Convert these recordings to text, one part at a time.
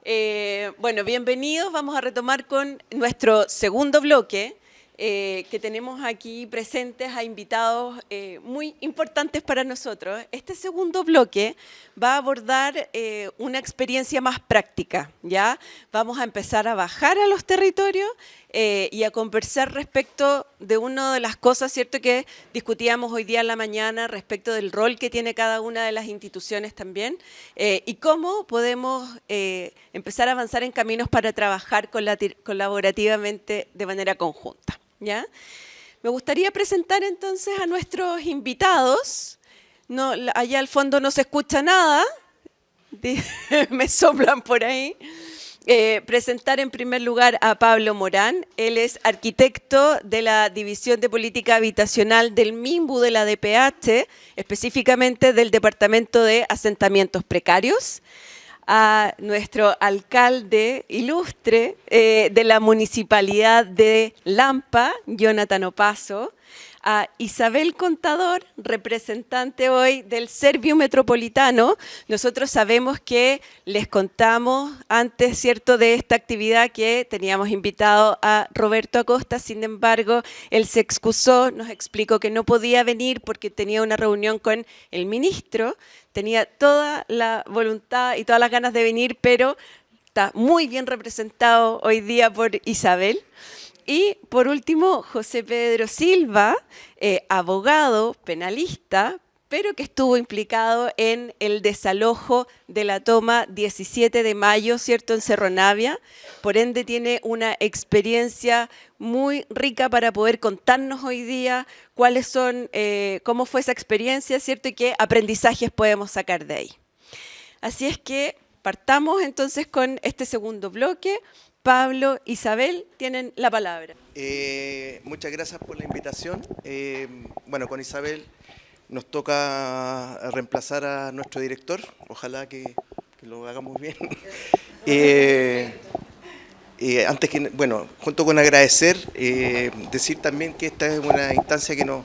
Bueno, bienvenidos. Vamos a retomar con nuestro segundo bloque, que tenemos aquí presentes a invitados muy importantes para nosotros. Este segundo bloque va a abordar una experiencia más práctica, ¿ya? Vamos a empezar a bajar a los territorios y a conversar respecto de una de las cosas, ¿cierto?, que discutíamos hoy día en la mañana respecto del rol que tiene cada una de las instituciones también y cómo podemos empezar a avanzar en caminos para trabajar colaborativamente de manera conjunta, ¿ya? Me gustaría presentar entonces a nuestros invitados. No, allá al fondo no se escucha nada, me soplan por ahí. Presentar en primer lugar a Pablo Morán. Él es arquitecto de la División de Política Habitacional del MIMBU de la DPH, específicamente del Departamento de Asentamientos Precarios. A nuestro alcalde ilustre de la Municipalidad de Lampa, Jonathan Opaso. A Isabel Contador, representante hoy del Serviu Metropolitano. Nosotros sabemos que les contamos antes, ¿cierto?, de esta actividad que teníamos invitado a Roberto Acosta, sin embargo, él se excusó, nos explicó que no podía venir porque tenía una reunión con el ministro, tenía toda la voluntad y todas las ganas de venir, pero está muy bien representado hoy día por Isabel. Y por último, José Pedro Silva, abogado, penalista, pero que estuvo implicado en el desalojo de la toma 17 de mayo, ¿cierto?, en Cerro Navia. Por ende, tiene una experiencia muy rica para poder contarnos hoy día cuáles son, cómo fue esa experiencia, ¿cierto?, y qué aprendizajes podemos sacar de ahí. Así es que partamos entonces con este segundo bloque. Pablo, Isabel, tienen la palabra. Muchas gracias por la invitación. Bueno, con Isabel nos toca reemplazar a nuestro director. Ojalá que lo hagamos bien. Antes que, bueno, junto con agradecer, decir también que esta es una instancia que nos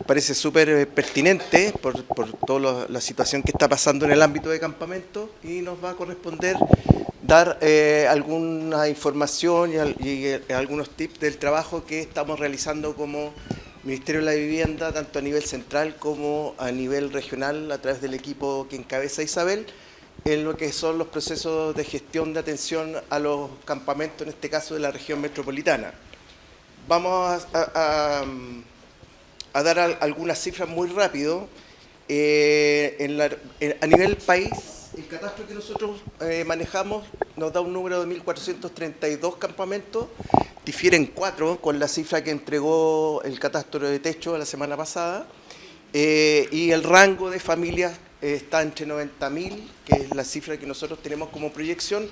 parece súper pertinente por toda la situación que está pasando en el ámbito de campamento y nos va a corresponder dar alguna información y algunos tips del trabajo que estamos realizando como Ministerio de la Vivienda, tanto a nivel central como a nivel regional, a través del equipo que encabeza Isabel, en lo que son los procesos de gestión de atención a los campamentos, en este caso de la región metropolitana. Vamos a dar algunas cifras muy rápido. A nivel país, el catastro que nosotros manejamos nos da un número de 1.432 campamentos, difieren 4 con la cifra que entregó el catastro de techo la semana pasada, y el rango de familias está entre 90.000, que es la cifra que nosotros tenemos como proyección,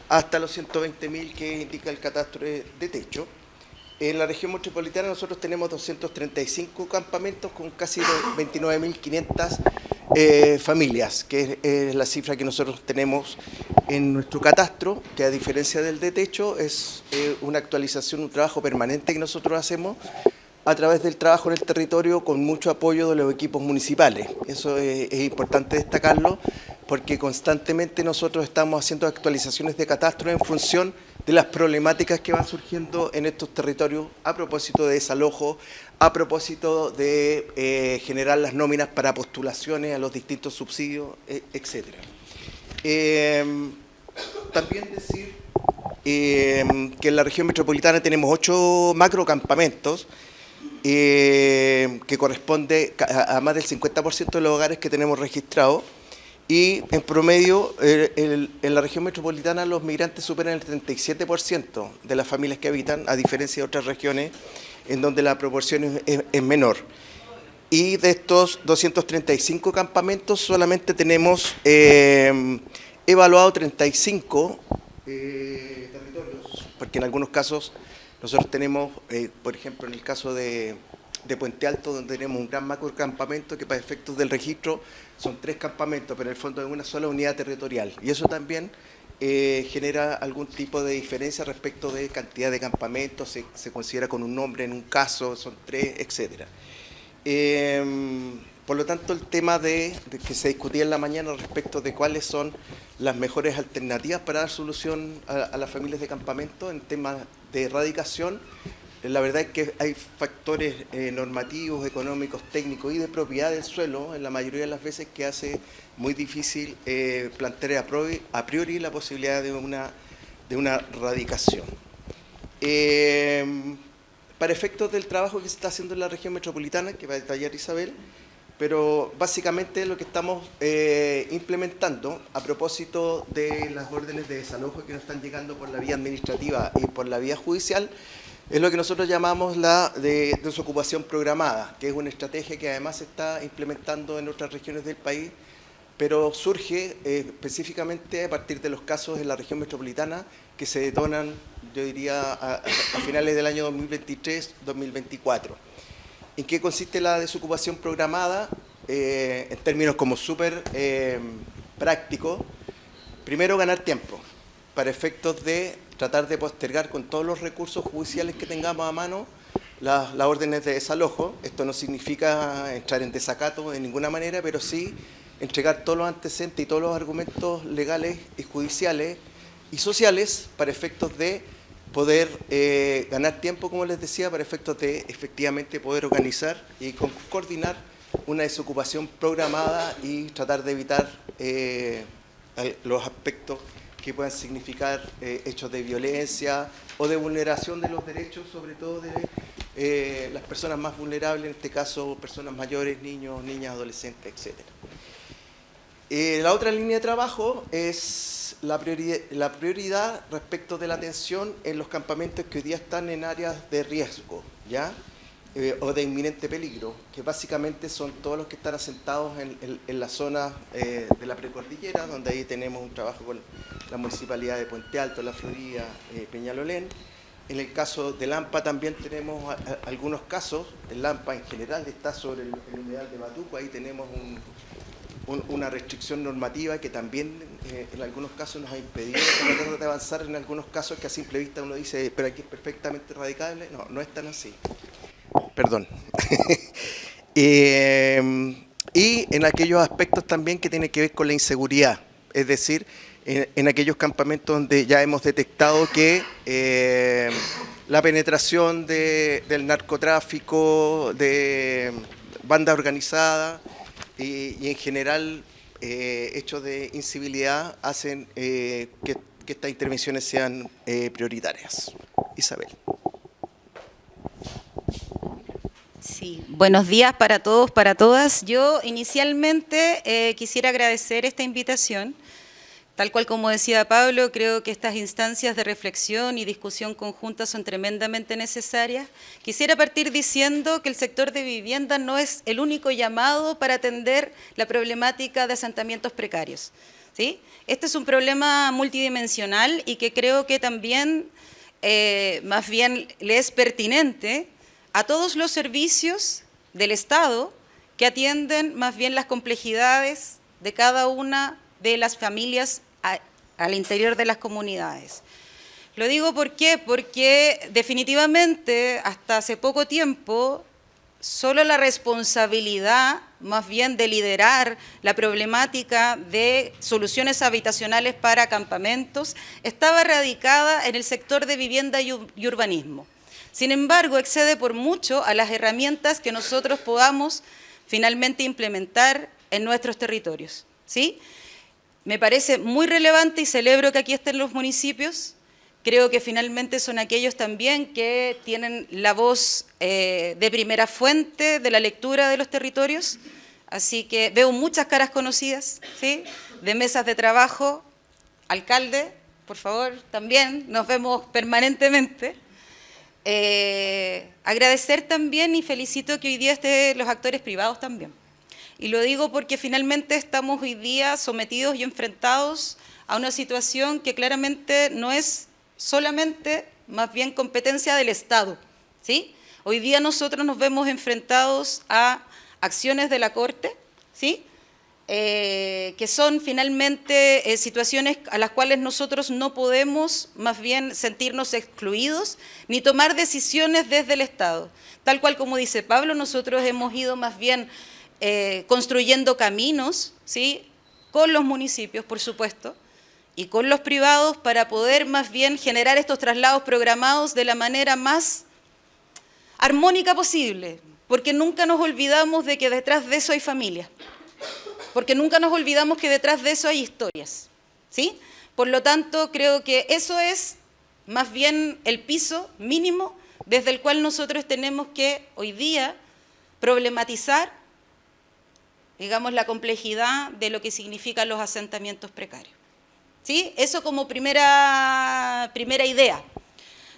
hasta los 120.000 que indica el catastro de techo. En la región metropolitana nosotros tenemos 235 campamentos con casi 29.500 familias, que es la cifra que nosotros tenemos en nuestro catastro, que a diferencia del de techo es una actualización, un trabajo permanente que nosotros hacemos a través del trabajo en el territorio con mucho apoyo de los equipos municipales. Eso es importante destacarlo porque constantemente nosotros estamos haciendo actualizaciones de catastro en función de las problemáticas que van surgiendo en estos territorios a propósito de desalojo, a propósito de generar las nóminas para postulaciones a los distintos subsidios, etc. También decir que en la región metropolitana tenemos 8 macrocampamentos que corresponde a más del 50% de los hogares que tenemos registrados. Y en promedio, en la región metropolitana los migrantes superan el 37% de las familias que habitan, a diferencia de otras regiones en donde la proporción es menor. Y de estos 235 campamentos solamente tenemos evaluado 35 territorios, porque en algunos casos nosotros tenemos, por ejemplo, en el caso de Puente Alto, donde tenemos un gran macrocampamento que para efectos del registro son 3 campamentos, pero en el fondo es una sola unidad territorial. Y eso también genera algún tipo de diferencia respecto de cantidad de campamentos, se considera con un nombre en un caso, son 3, etc. Por lo tanto, el tema de que se discutía en la mañana respecto de cuáles son las mejores alternativas para dar solución a las familias de campamento en temas de erradicación, la verdad es que hay factores normativos, económicos, técnicos y de propiedad del suelo, en la mayoría de las veces, que hace muy difícil plantear a priori la posibilidad de una erradicación. Para efectos del trabajo que se está haciendo en la región metropolitana, que va a detallar Isabel, pero básicamente lo que estamos implementando a propósito de las órdenes de desalojo que nos están llegando por la vía administrativa y por la vía judicial, es lo que nosotros llamamos la desocupación programada, que es una estrategia que además se está implementando en otras regiones del país, pero surge específicamente a partir de los casos en la región metropolitana que se detonan, yo diría, a finales del año 2023-2024. ¿En qué consiste la desocupación programada? En términos como súper prácticos, primero ganar tiempo, para efectos de tratar de postergar con todos los recursos judiciales que tengamos a mano las órdenes de desalojo. Esto no significa entrar en desacato de ninguna manera, pero sí entregar todos los antecedentes y todos los argumentos legales y judiciales y sociales para efectos de poder ganar tiempo, como les decía, para efectos de efectivamente poder organizar y coordinar una desocupación programada y tratar de evitar los aspectos que puedan significar hechos de violencia o de vulneración de los derechos, sobre todo de las personas más vulnerables, en este caso personas mayores, niños, niñas, adolescentes, etc. La otra línea de trabajo es la prioridad respecto de la atención en los campamentos que hoy día están en áreas de riesgo, ¿ya? O de inminente peligro, que básicamente son todos los que están asentados en la zona de la precordillera, donde ahí tenemos un trabajo con la Municipalidad de Puente Alto, La Florida, Peñalolén. En el caso de Lampa también tenemos algunos casos. El Lampa en general está sobre el humedal de Batuco, ahí tenemos una restricción normativa que también en algunos casos nos ha impedido tratar de avanzar en algunos casos que a simple vista uno dice, pero aquí es perfectamente erradicable. No, no es tan así. Perdón. Y en aquellos aspectos también que tienen que ver con la inseguridad, es decir, en aquellos campamentos donde ya hemos detectado que la penetración del narcotráfico, de banda organizada y en general hechos de incivilidad hacen que estas intervenciones sean prioritarias. Isabel. Sí, buenos días para todos, para todas. Yo inicialmente quisiera agradecer esta invitación. Tal cual como decía Pablo, creo que estas instancias de reflexión y discusión conjunta son tremendamente necesarias. Quisiera partir diciendo que el sector de vivienda no es el único llamado para atender la problemática de asentamientos precarios, ¿sí? Este es un problema multidimensional y que creo que también más bien le es pertinente a todos los servicios del Estado que atienden más bien las complejidades de cada una de las familias al interior de las comunidades. Lo digo ¿por qué? Porque definitivamente hasta hace poco tiempo solo la responsabilidad más bien de liderar la problemática de soluciones habitacionales para campamentos estaba radicada en el sector de vivienda y urbanismo. Sin embargo, excede por mucho a las herramientas que nosotros podamos finalmente implementar en nuestros territorios, ¿sí? Me parece muy relevante y celebro que aquí estén los municipios. Creo que finalmente son aquellos también que tienen la voz de primera fuente de la lectura de los territorios. Así que veo muchas caras conocidas, ¿sí? De mesas de trabajo. Alcalde, por favor, también nos vemos permanentemente. Agradecer también y felicito que hoy día estén los actores privados también. Y lo digo porque finalmente estamos hoy día sometidos y enfrentados a una situación que claramente no es solamente, más bien competencia del Estado, ¿sí? Hoy día nosotros nos vemos enfrentados a acciones de la Corte, ¿sí? Que son finalmente situaciones a las cuales nosotros no podemos más bien sentirnos excluidos ni tomar decisiones desde el Estado. Tal cual como dice Pablo, nosotros hemos ido más bien construyendo caminos, ¿sí?, con los municipios, por supuesto, y con los privados para poder más bien generar estos traslados programados de la manera más armónica posible, porque nunca nos olvidamos de que detrás de eso hay familia, porque nunca nos olvidamos que detrás de eso hay historias, ¿sí? Por lo tanto, creo que eso es más bien el piso mínimo desde el cual nosotros tenemos que hoy día problematizar, digamos, la complejidad de lo que significan los asentamientos precarios. ¿Sí? Eso como primera idea.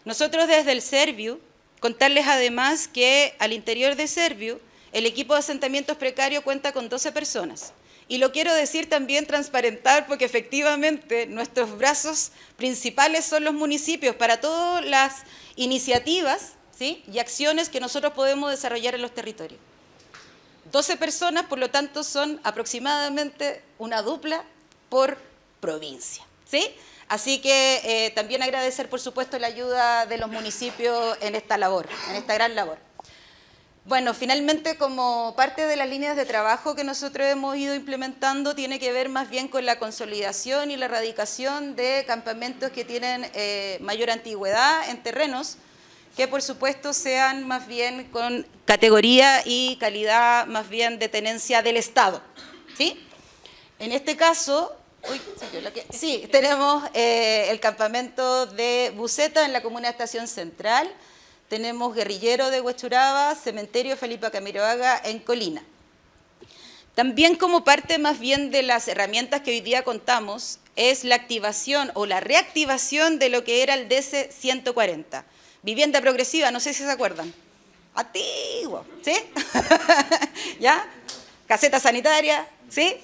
Nosotros desde el Serviu, contarles además que al interior de Serviu, el equipo de asentamientos precarios cuenta con 12 personas. Y lo quiero decir también, transparentar, porque efectivamente nuestros brazos principales son los municipios para todas las iniciativas, ¿sí?, y acciones que nosotros podemos desarrollar en los territorios. 12 personas, por lo tanto, son aproximadamente una dupla por provincia, ¿sí? Así que también agradecer, por supuesto, la ayuda de los municipios en esta labor, en esta gran labor. Bueno, finalmente, como parte de las líneas de trabajo que nosotros hemos ido implementando, tiene que ver más bien con la consolidación y la erradicación de campamentos que tienen mayor antigüedad en terrenos, que por supuesto sean más bien con categoría y calidad más bien de tenencia del Estado, ¿sí? En este caso, sí, tenemos el campamento de Buceta en la comuna de Estación Central, tenemos Guerrillero de Huechuraba, Cementerio Felipe Camiroaga en Colina. También como parte más bien de las herramientas que hoy día contamos es la activación o la reactivación de lo que era el DC 140. Vivienda progresiva, no sé si se acuerdan. Antiguo, ¿sí? ¿Ya? Caseta sanitaria, ¿sí?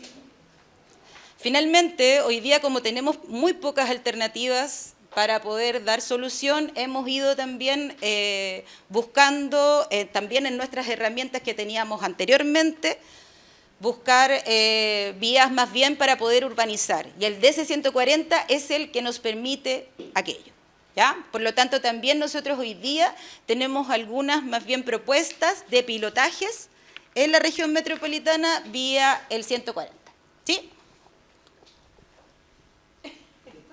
Finalmente, hoy día como tenemos muy pocas alternativas para poder dar solución, hemos ido también buscando, también en nuestras herramientas que teníamos anteriormente, buscar vías más bien para poder urbanizar. Y el DC 140 es el que nos permite aquello, ¿ya? Por lo tanto, también nosotros hoy día tenemos algunas más bien propuestas de pilotajes en la región metropolitana vía el 140, ¿sí?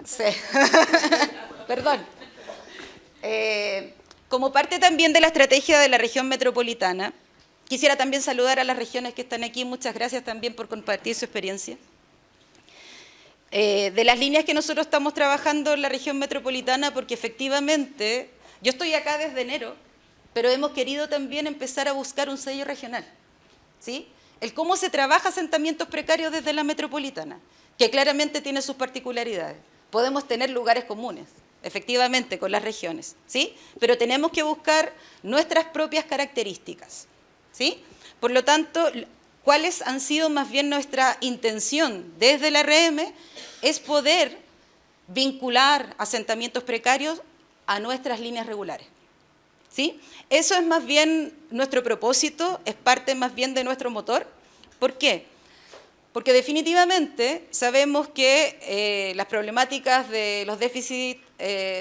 Sí. Perdón. Como parte también de la estrategia de la región metropolitana, quisiera también saludar a las regiones que están aquí. Muchas gracias también por compartir su experiencia. De las líneas que nosotros estamos trabajando en la región metropolitana, porque efectivamente, yo estoy acá desde enero, pero hemos querido también empezar a buscar un sello regional, ¿sí? El cómo se trabaja asentamientos precarios desde la metropolitana, que claramente tiene sus particularidades. Podemos tener lugares comunes, efectivamente, con las regiones, ¿sí? Pero tenemos que buscar nuestras propias características, ¿sí? Por lo tanto, ¿cuáles han sido más bien nuestra intención desde la RM? Es poder vincular asentamientos precarios a nuestras líneas regulares, ¿sí? Eso es más bien nuestro propósito, es parte más bien de nuestro motor. ¿Por qué? Porque definitivamente sabemos que las problemáticas de los déficits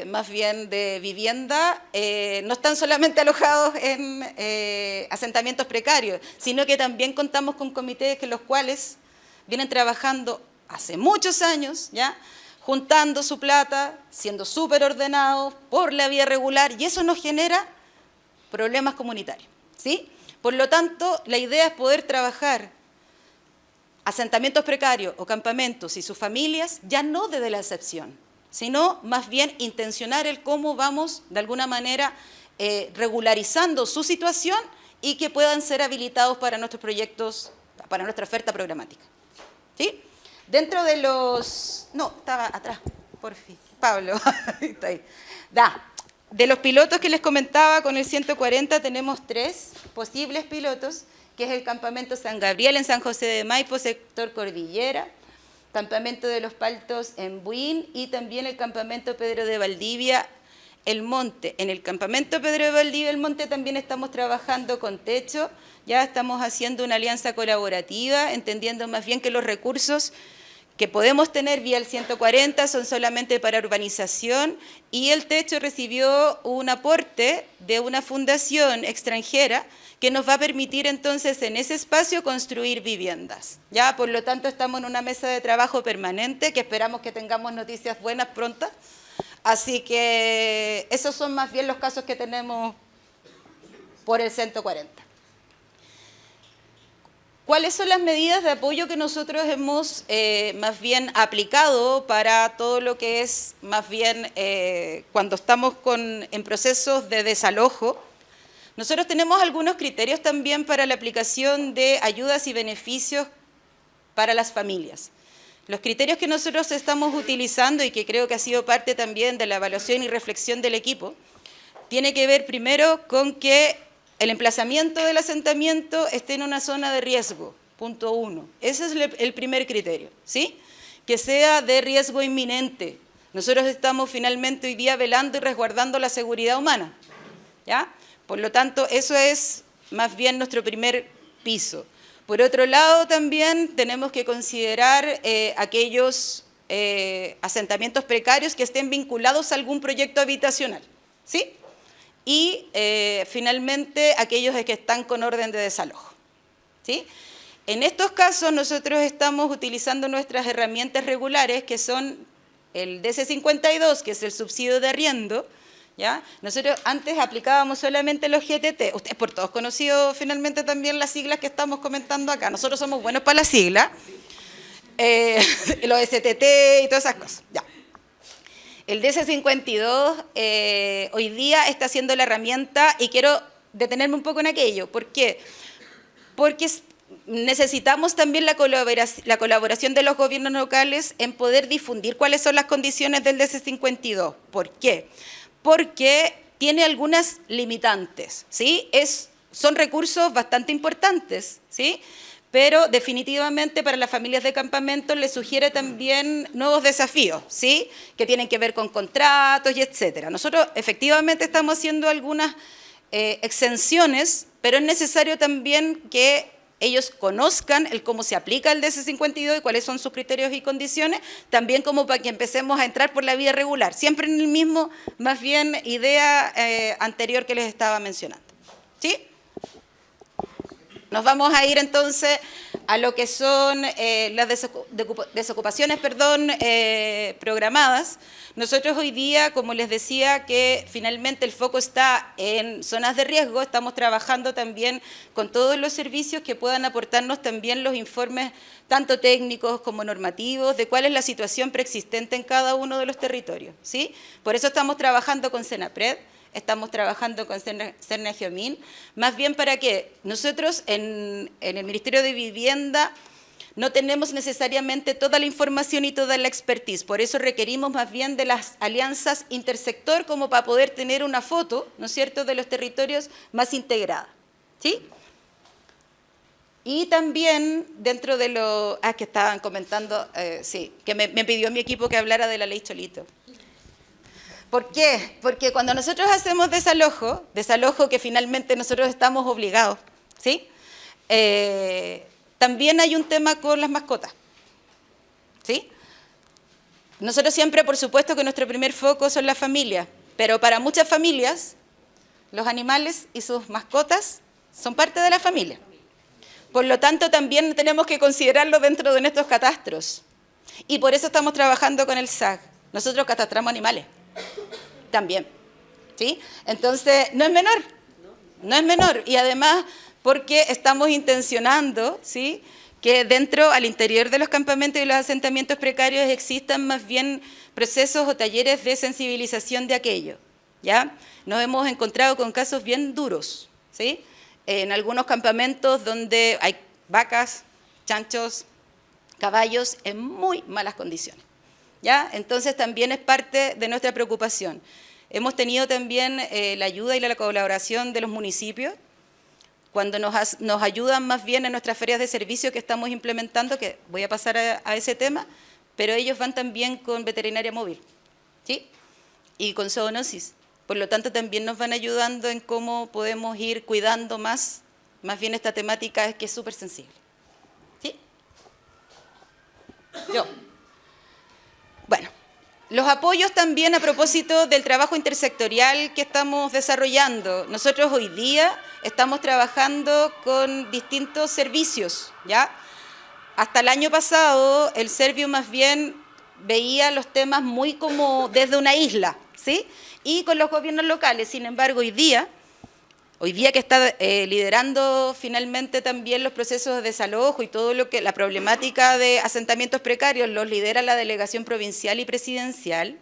más bien de vivienda no están solamente alojados en asentamientos precarios, sino que también contamos con comités que los cuales vienen trabajando hace muchos años, ¿ya?, juntando su plata, siendo súper ordenados por la vía regular, y eso nos genera problemas comunitarios, ¿sí? Por lo tanto, la idea es poder trabajar asentamientos precarios o campamentos y sus familias, ya no desde la excepción, sino más bien intencionar el cómo vamos, de alguna manera, regularizando su situación y que puedan ser habilitados para nuestros proyectos, para nuestra oferta programática, ¿sí? Dentro de los... No, estaba atrás, por fin. Pablo, está ahí. De los pilotos que les comentaba con el 140, tenemos 3 posibles pilotos, que es el campamento San Gabriel en San José de Maipo, sector Cordillera, campamento de los Paltos en Buin y también el campamento Pedro de Valdivia, El Monte. En el campamento Pedro de Valdivia, El Monte también estamos trabajando con techo, ya estamos haciendo una alianza colaborativa, entendiendo más bien que los recursos que podemos tener vía el 140 son solamente para urbanización y el techo recibió un aporte de una fundación extranjera que nos va a permitir entonces en ese espacio construir viviendas. ¿Ya? Por lo tanto, estamos en una mesa de trabajo permanente que esperamos que tengamos noticias buenas prontas. Así que esos son más bien los casos que tenemos por el 140. ¿Cuáles son las medidas de apoyo que nosotros hemos más bien aplicado para todo lo que es más bien cuando estamos en procesos de desalojo? Nosotros tenemos algunos criterios también para la aplicación de ayudas y beneficios para las familias. Los criterios que nosotros estamos utilizando y que creo que ha sido parte también de la evaluación y reflexión del equipo, tiene que ver primero con que el emplazamiento del asentamiento esté en una zona de riesgo, punto 1. Ese es el primer criterio, ¿sí? Que sea de riesgo inminente. Nosotros estamos finalmente hoy día velando y resguardando la seguridad humana, ¿ya? Por lo tanto, eso es más bien nuestro primer piso. Por otro lado, también tenemos que considerar aquellos asentamientos precarios que estén vinculados a algún proyecto habitacional, ¿sí? Y finalmente aquellos que están con orden de desalojo, ¿sí? En estos casos nosotros estamos utilizando nuestras herramientas regulares que son el DC52, que es el subsidio de arriendo, ¿ya? Nosotros antes aplicábamos solamente los GTT, ustedes por todos conocido finalmente también las siglas que estamos comentando acá, nosotros somos buenos para las siglas, los STT y todas esas cosas, ya. El DC52 hoy día está siendo la herramienta y quiero detenerme un poco en aquello. ¿Por qué? Porque necesitamos también la colaboración de los gobiernos locales en poder difundir cuáles son las condiciones del DC52. ¿Por qué? Porque tiene algunas limitantes, ¿sí? Son recursos bastante importantes, ¿sí? Pero definitivamente para las familias de campamento les sugiere también nuevos desafíos, ¿sí? Que tienen que ver con contratos y etcétera. Nosotros efectivamente estamos haciendo algunas exenciones, pero es necesario también que ellos conozcan cómo se aplica el DC52 y cuáles son sus criterios y condiciones, también como para que empecemos a entrar por la vía regular, siempre en el mismo, más bien, idea anterior que les estaba mencionando, ¿sí? Nos vamos a ir entonces a lo que son las desocupaciones programadas. Nosotros hoy día, como les decía, que finalmente el foco está en zonas de riesgo, estamos trabajando también con todos los servicios que puedan aportarnos también los informes tanto técnicos como normativos de cuál es la situación preexistente en cada uno de los territorios, ¿sí? Por eso estamos trabajando con Senapred, estamos trabajando con Cernagiomín, más bien para que nosotros en el Ministerio de Vivienda no tenemos necesariamente toda la información y toda la expertise, por eso requerimos más bien de las alianzas intersector como para poder tener una foto, ¿no es cierto?, de los territorios más integrada, ¿sí? Y también dentro de lo que estaban comentando, sí, que me pidió mi equipo que hablara de la ley Cholito. ¿Por qué? Porque cuando nosotros hacemos desalojo que finalmente nosotros estamos obligados, ¿sí? También hay un tema con las mascotas, ¿sí? Nosotros siempre, por supuesto, que nuestro primer foco son las familias, pero para muchas familias, los animales y sus mascotas son parte de la familia. Por lo tanto, también tenemos que considerarlo dentro de nuestros catastros. Y por eso estamos trabajando con el SAG. Nosotros catastramos animales. También, ¿sí? Entonces, no es menor, y además porque estamos intencionando, ¿sí?, que al interior de los campamentos y los asentamientos precarios existan más bien procesos o talleres de sensibilización de aquello, ¿ya? Nos hemos encontrado con casos bien duros, ¿sí? En algunos campamentos donde hay vacas, chanchos, caballos en muy malas condiciones, ¿ya? Entonces también es parte de nuestra preocupación. Hemos tenido también la ayuda y la colaboración de los municipios, cuando nos ayudan más bien en nuestras ferias de servicio que estamos implementando, que voy a pasar a ese tema, pero ellos van también con veterinaria móvil, ¿sí? Y con zoonosis. Por lo tanto, también nos van ayudando en cómo podemos ir cuidando más bien esta temática que es súper sensible, ¿sí? Yo. Los apoyos también a propósito del trabajo intersectorial que estamos desarrollando. Nosotros hoy día estamos trabajando con distintos servicios, ¿ya? Hasta el año pasado el Servio más bien veía los temas muy como desde una isla, ¿sí? Y con los gobiernos locales. Sin embargo, hoy día que está liderando finalmente también los procesos de desalojo y todo lo que la problemática de asentamientos precarios los lidera la delegación provincial y presidencial,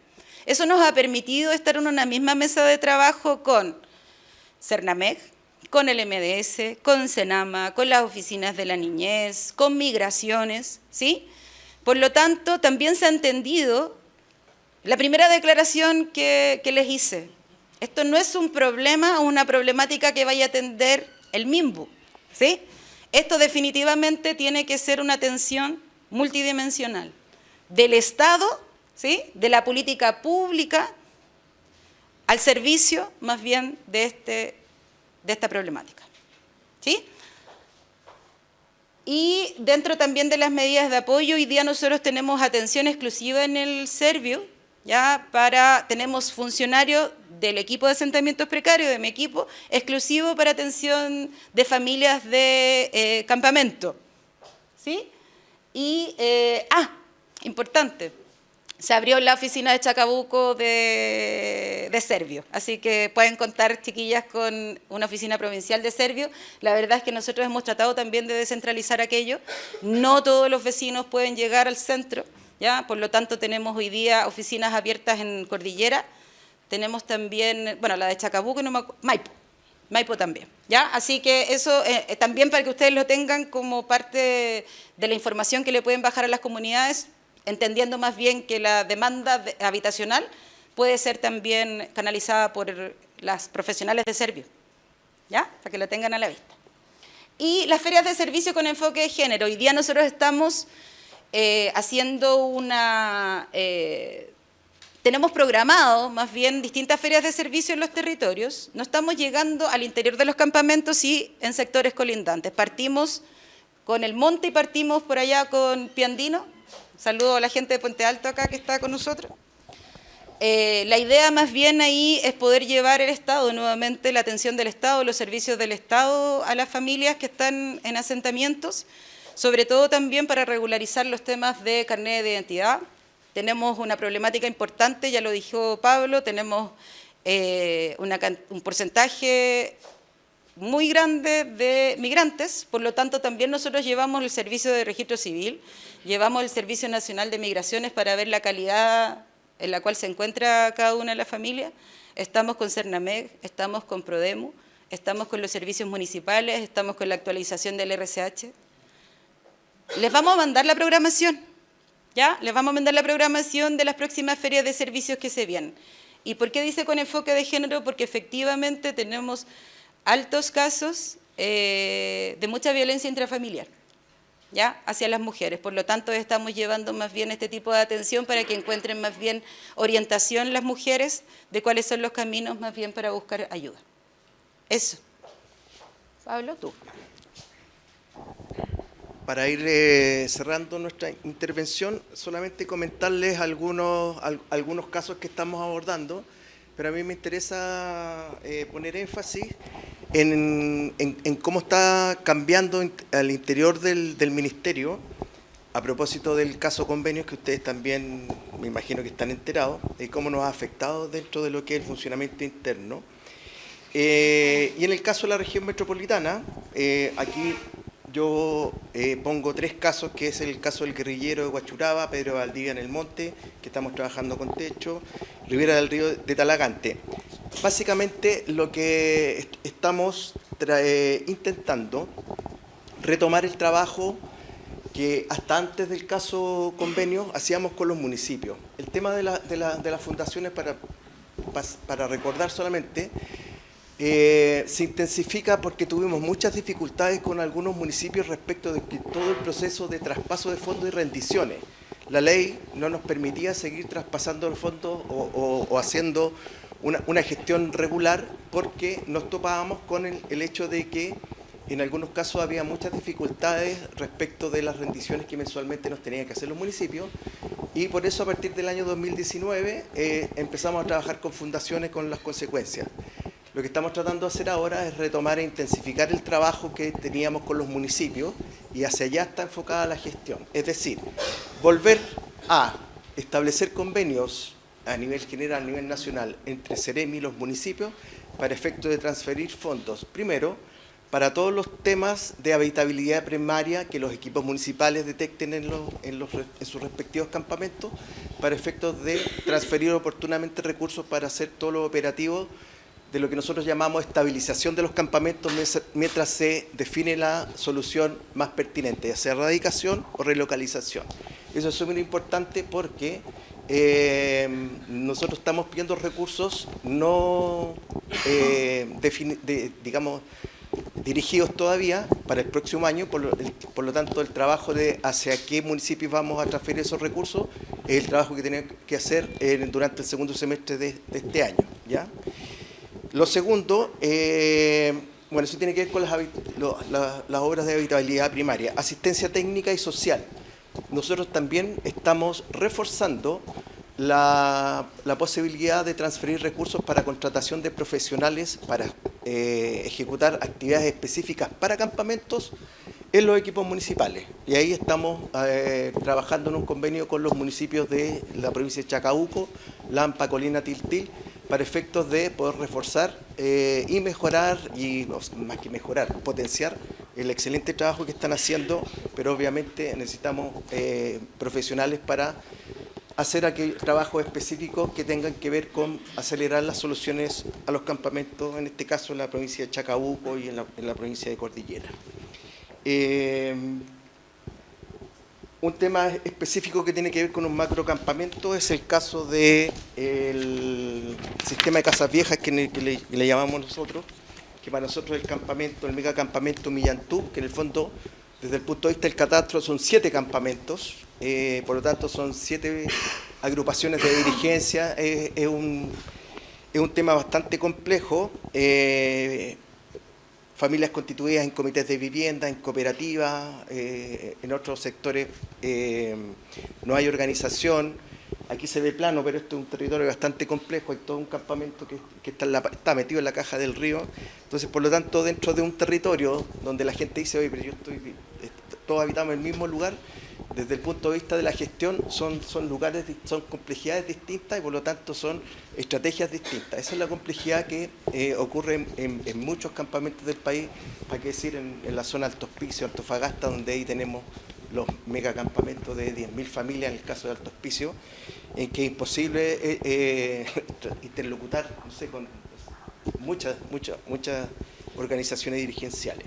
eso nos ha permitido estar en una misma mesa de trabajo con Cernamec, con el MDS, con Senama, con las oficinas de la niñez, con migraciones, ¿sí? Por lo tanto, también se ha entendido la primera declaración que les hice. Esto no es un problema o una problemática que vaya a atender el MIMBU, ¿sí? Esto definitivamente tiene que ser una atención multidimensional del Estado, ¿sí? De la política pública al servicio más bien de esta problemática, ¿sí? Y dentro también de las medidas de apoyo, hoy día nosotros tenemos atención exclusiva en el Servio, ya tenemos funcionarios del equipo de asentamientos precarios, de mi equipo, exclusivo para atención de familias de campamento, ¿sí? Y, importante, se abrió la oficina de Chacabuco de Servio, así que pueden contar, chiquillas, con una oficina provincial de Servio. La verdad es que nosotros hemos tratado también de descentralizar aquello. No todos los vecinos pueden llegar al centro, ¿ya? Por lo tanto, tenemos hoy día oficinas abiertas en Cordillera. Tenemos también, bueno, la de Chacabuco y Maipo también, ¿ya? Así que eso también para que ustedes lo tengan como parte de la información que le pueden bajar a las comunidades, entendiendo más bien que la demanda habitacional puede ser también canalizada por las profesionales de Servio, ¿ya? Para que lo tengan a la vista. Y las ferias de servicio con enfoque de género. Hoy día nosotros estamos haciendo tenemos programado más bien distintas ferias de servicio en los territorios. No estamos llegando al interior de los campamentos y en sectores colindantes. Partimos con el monte y partimos por allá con Piandino. Saludo a la gente de Puente Alto acá que está con nosotros. La idea más bien ahí es poder llevar el Estado, nuevamente la atención del Estado, los servicios del Estado a las familias que están en asentamientos, sobre todo también para regularizar los temas de carnet de identidad. Tenemos una problemática importante, ya lo dijo Pablo, tenemos un porcentaje muy grande de migrantes, por lo tanto también nosotros llevamos el servicio de registro civil, llevamos el Servicio Nacional de Migraciones para ver la calidad en la cual se encuentra cada una de las familias. Estamos con Cernamec, estamos con Prodemu, estamos con los servicios municipales, estamos con la actualización del RCH. Les vamos a mandar la programación, ¿ya? Les vamos a mandar la programación de las próximas ferias de servicios que se vienen. ¿Y por qué dice con enfoque de género? Porque efectivamente tenemos altos casos de mucha violencia intrafamiliar, ¿ya? Hacia las mujeres. Por lo tanto, estamos llevando más bien este tipo de atención para que encuentren más bien orientación las mujeres de cuáles son los caminos más bien para buscar ayuda. Eso. Pablo, tú. Para ir cerrando nuestra intervención, solamente comentarles algunos casos que estamos abordando, pero a mí me interesa poner énfasis en cómo está cambiando al interior del Ministerio, a propósito del caso Convenios, que ustedes también me imagino que están enterados, y cómo nos ha afectado dentro de lo que es el funcionamiento interno. Y en el caso de la región metropolitana, aquí yo pongo 3 casos, que es el caso del guerrillero de Huachuraba, Pedro Valdivia en el Monte, que estamos trabajando con techo, Ribera del Río de Talagante. Básicamente lo que estamos intentando retomar el trabajo que hasta antes del caso Convenio hacíamos con los municipios. El tema de las fundaciones, para recordar solamente, se intensifica porque tuvimos muchas dificultades con algunos municipios respecto de que todo el proceso de traspaso de fondos y rendiciones. La ley no nos permitía seguir traspasando los fondos o haciendo una gestión regular, porque nos topábamos con el hecho de que en algunos casos había muchas dificultades respecto de las rendiciones que mensualmente nos tenían que hacer los municipios, Y por eso a partir del año 2019 empezamos a trabajar con fundaciones con las consecuencias. Lo que estamos tratando de hacer ahora es retomar e intensificar el trabajo que teníamos con los municipios y hacia allá está enfocada la gestión. Es decir, volver a establecer convenios a nivel general, a nivel nacional, entre Ceremi y los municipios para efecto de transferir fondos. Primero, para todos los temas de habitabilidad primaria que los equipos municipales detecten en sus respectivos campamentos, para efectos de transferir oportunamente recursos para hacer todo lo operativo de lo que nosotros llamamos estabilización de los campamentos mientras se define la solución más pertinente, ya sea erradicación o relocalización. Eso es súper importante porque nosotros estamos pidiendo recursos no digamos, dirigidos todavía para el próximo año, por lo tanto el trabajo de hacia qué municipios vamos a transferir esos recursos es el trabajo que tenemos que hacer durante el segundo semestre de este año, ¿ya? Lo segundo, bueno, eso tiene que ver con las obras de habitabilidad primaria, asistencia técnica y social. Nosotros también estamos reforzando la posibilidad de transferir recursos para contratación de profesionales para ejecutar actividades específicas para campamentos en los equipos municipales. Y ahí estamos trabajando en un convenio con los municipios de la provincia de Chacabuco, Lampa, Colina, Tiltil, para efectos de poder reforzar y mejorar, y más que mejorar, potenciar el excelente trabajo que están haciendo, pero obviamente necesitamos profesionales para hacer aquel trabajo específico que tengan que ver con acelerar las soluciones a los campamentos, en este caso en la provincia de Chacabuco y en la provincia de Cordillera. Un tema específico que tiene que ver con un macrocampamento es el caso del sistema de casas viejas que le llamamos nosotros, que para nosotros el campamento, el megacampamento Millantú, que en el fondo, desde el punto de vista del catastro, son 7 campamentos, por lo tanto son 7 agrupaciones de dirigencia, es un tema bastante complejo, familias constituidas en comités de vivienda, en cooperativas, en otros sectores no hay organización. Aquí se ve plano, pero esto es un territorio bastante complejo, hay todo un campamento que está metido en la caja del río. Entonces, por lo tanto, dentro de un territorio donde la gente dice, oye, pero todos habitamos el mismo lugar, desde el punto de vista de la gestión son complejidades distintas y por lo tanto son estrategias distintas. Esa es la complejidad que ocurre en muchos campamentos del país, para qué decir en la zona Alto Hospicio, Antofagasta, donde ahí tenemos los megacampamentos de 10.000 familias, en el caso de Alto Hospicio, en que es imposible interlocutar, no sé, con muchas organizaciones dirigenciales.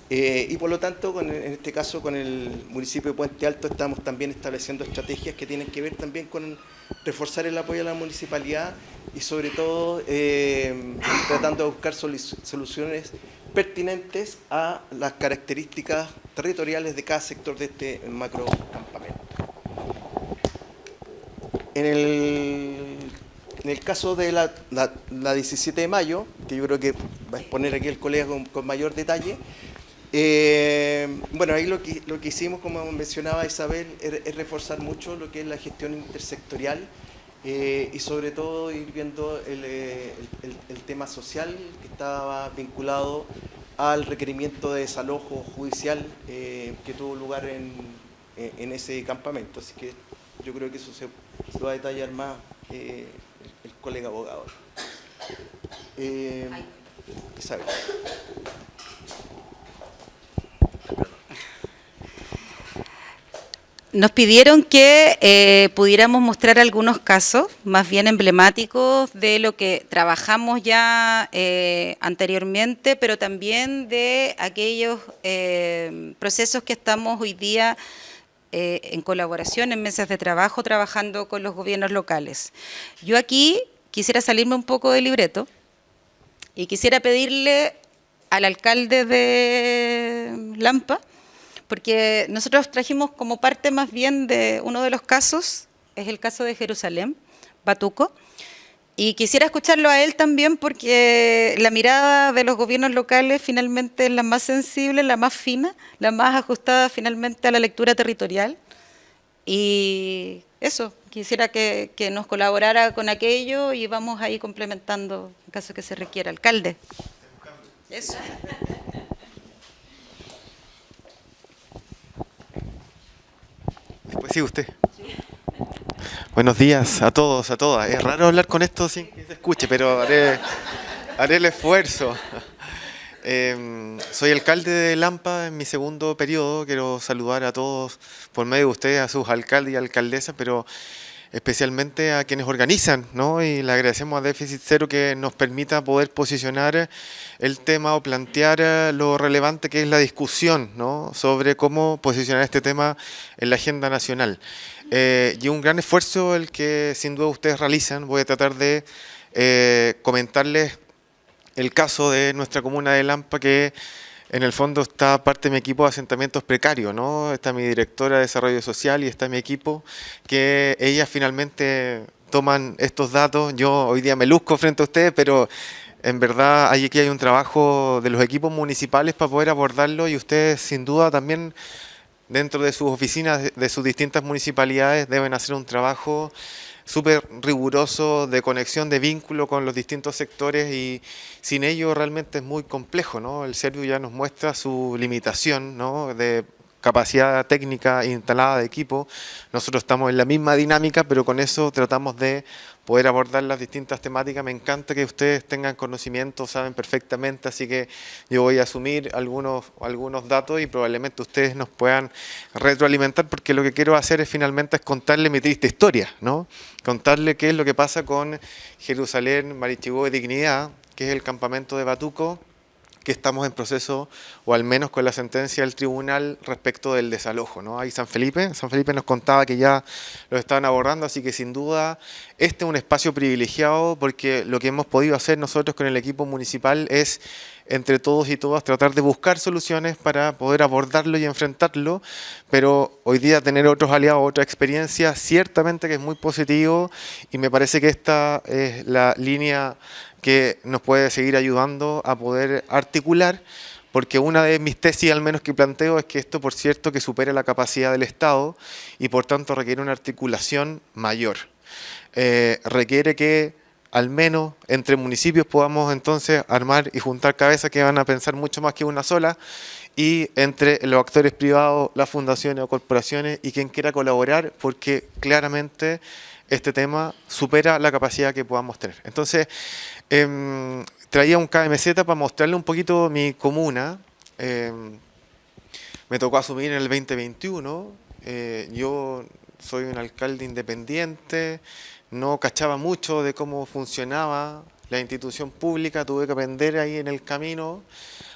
Y por lo tanto, en este caso con el municipio de Puente Alto estamos también estableciendo estrategias que tienen que ver también con reforzar el apoyo a la municipalidad y sobre todo tratando de buscar soluciones pertinentes a las características territoriales de cada sector de este macro campamento. En el caso de la 17 de mayo, que yo creo que va a exponer aquí el colega con mayor detalle, bueno, ahí lo que hicimos, como mencionaba Isabel, es reforzar mucho lo que es la gestión intersectorial y sobre todo ir viendo el tema social que estaba vinculado al requerimiento de desalojo judicial que tuvo lugar en ese campamento. Así que yo creo que eso se va a detallar más el colega abogado. Isabel. Nos pidieron que pudiéramos mostrar algunos casos más bien emblemáticos de lo que trabajamos ya anteriormente, pero también de aquellos procesos que estamos hoy día en colaboración en mesas de trabajo, trabajando con los gobiernos locales. Yo aquí quisiera salirme un poco del libreto y quisiera pedirle al alcalde de Lampa, porque nosotros trajimos como parte más bien de uno de los casos, es el caso de Jerusalén, Batuco, y quisiera escucharlo a él también porque la mirada de los gobiernos locales finalmente es la más sensible, la más fina, la más ajustada finalmente a la lectura territorial, y eso, quisiera que nos colaborara con aquello y vamos ahí complementando en caso que se requiera. Alcalde. Eso. Después sigue usted. Buenos días a todos, a todas. Es raro hablar con esto sin que se escuche, pero haré el esfuerzo. Soy alcalde de Lampa en mi segundo periodo. Quiero saludar a todos por medio de ustedes, a sus alcaldes y alcaldesas, pero especialmente a quienes organizan, ¿no? Y le agradecemos a Déficit Cero que nos permita poder posicionar el tema o plantear lo relevante que es la discusión, ¿no? Sobre cómo posicionar este tema en la agenda nacional. Y un gran esfuerzo el que sin duda ustedes realizan. Voy a tratar de comentarles el caso de nuestra comuna de Lampa, que en el fondo está parte de mi equipo de asentamientos precarios, ¿no? Está mi directora de desarrollo social y está mi equipo, que ellas finalmente toman estos datos. Yo hoy día me luzco frente a ustedes, pero en verdad aquí hay un trabajo de los equipos municipales para poder abordarlo, y ustedes sin duda también dentro de sus oficinas de sus distintas municipalidades deben hacer un trabajo súper riguroso de conexión, de vínculo con los distintos sectores, y sin ello realmente es muy complejo, ¿no? El Serviu ya nos muestra su limitación, ¿no? De capacidad técnica instalada de equipo. Nosotros estamos en la misma dinámica, pero con eso tratamos de poder abordar las distintas temáticas. Me encanta que ustedes tengan conocimiento, saben perfectamente, así que yo voy a asumir algunos datos y probablemente ustedes nos puedan retroalimentar, porque lo que quiero hacer es finalmente contarle mi triste historia, ¿no? Contarle qué es lo que pasa con Jerusalén, Marichigó y Dignidad, que es el campamento de Batuco, que estamos en proceso, o al menos con la sentencia del tribunal respecto del desalojo, ¿no? Ahí San Felipe nos contaba que ya lo estaban abordando, así que sin duda este es un espacio privilegiado, porque lo que hemos podido hacer nosotros con el equipo municipal es, entre todos y todas, tratar de buscar soluciones para poder abordarlo y enfrentarlo, pero hoy día tener otros aliados, otra experiencia, ciertamente que es muy positivo, y me parece que esta es la línea que nos puede seguir ayudando a poder articular, porque una de mis tesis al menos que planteo es que esto, por cierto, que supera la capacidad del Estado y por tanto requiere una articulación mayor. Requiere que al menos entre municipios podamos entonces armar y juntar cabezas que van a pensar mucho más que una sola, y entre los actores privados, las fundaciones o corporaciones y quien quiera colaborar, porque claramente este tema supera la capacidad que podamos tener. Entonces, traía un KMZ para mostrarle un poquito mi comuna. Me tocó asumir en el 2021. Yo soy un alcalde independiente, no cachaba mucho de cómo funcionaba la institución pública, tuve que aprender ahí en el camino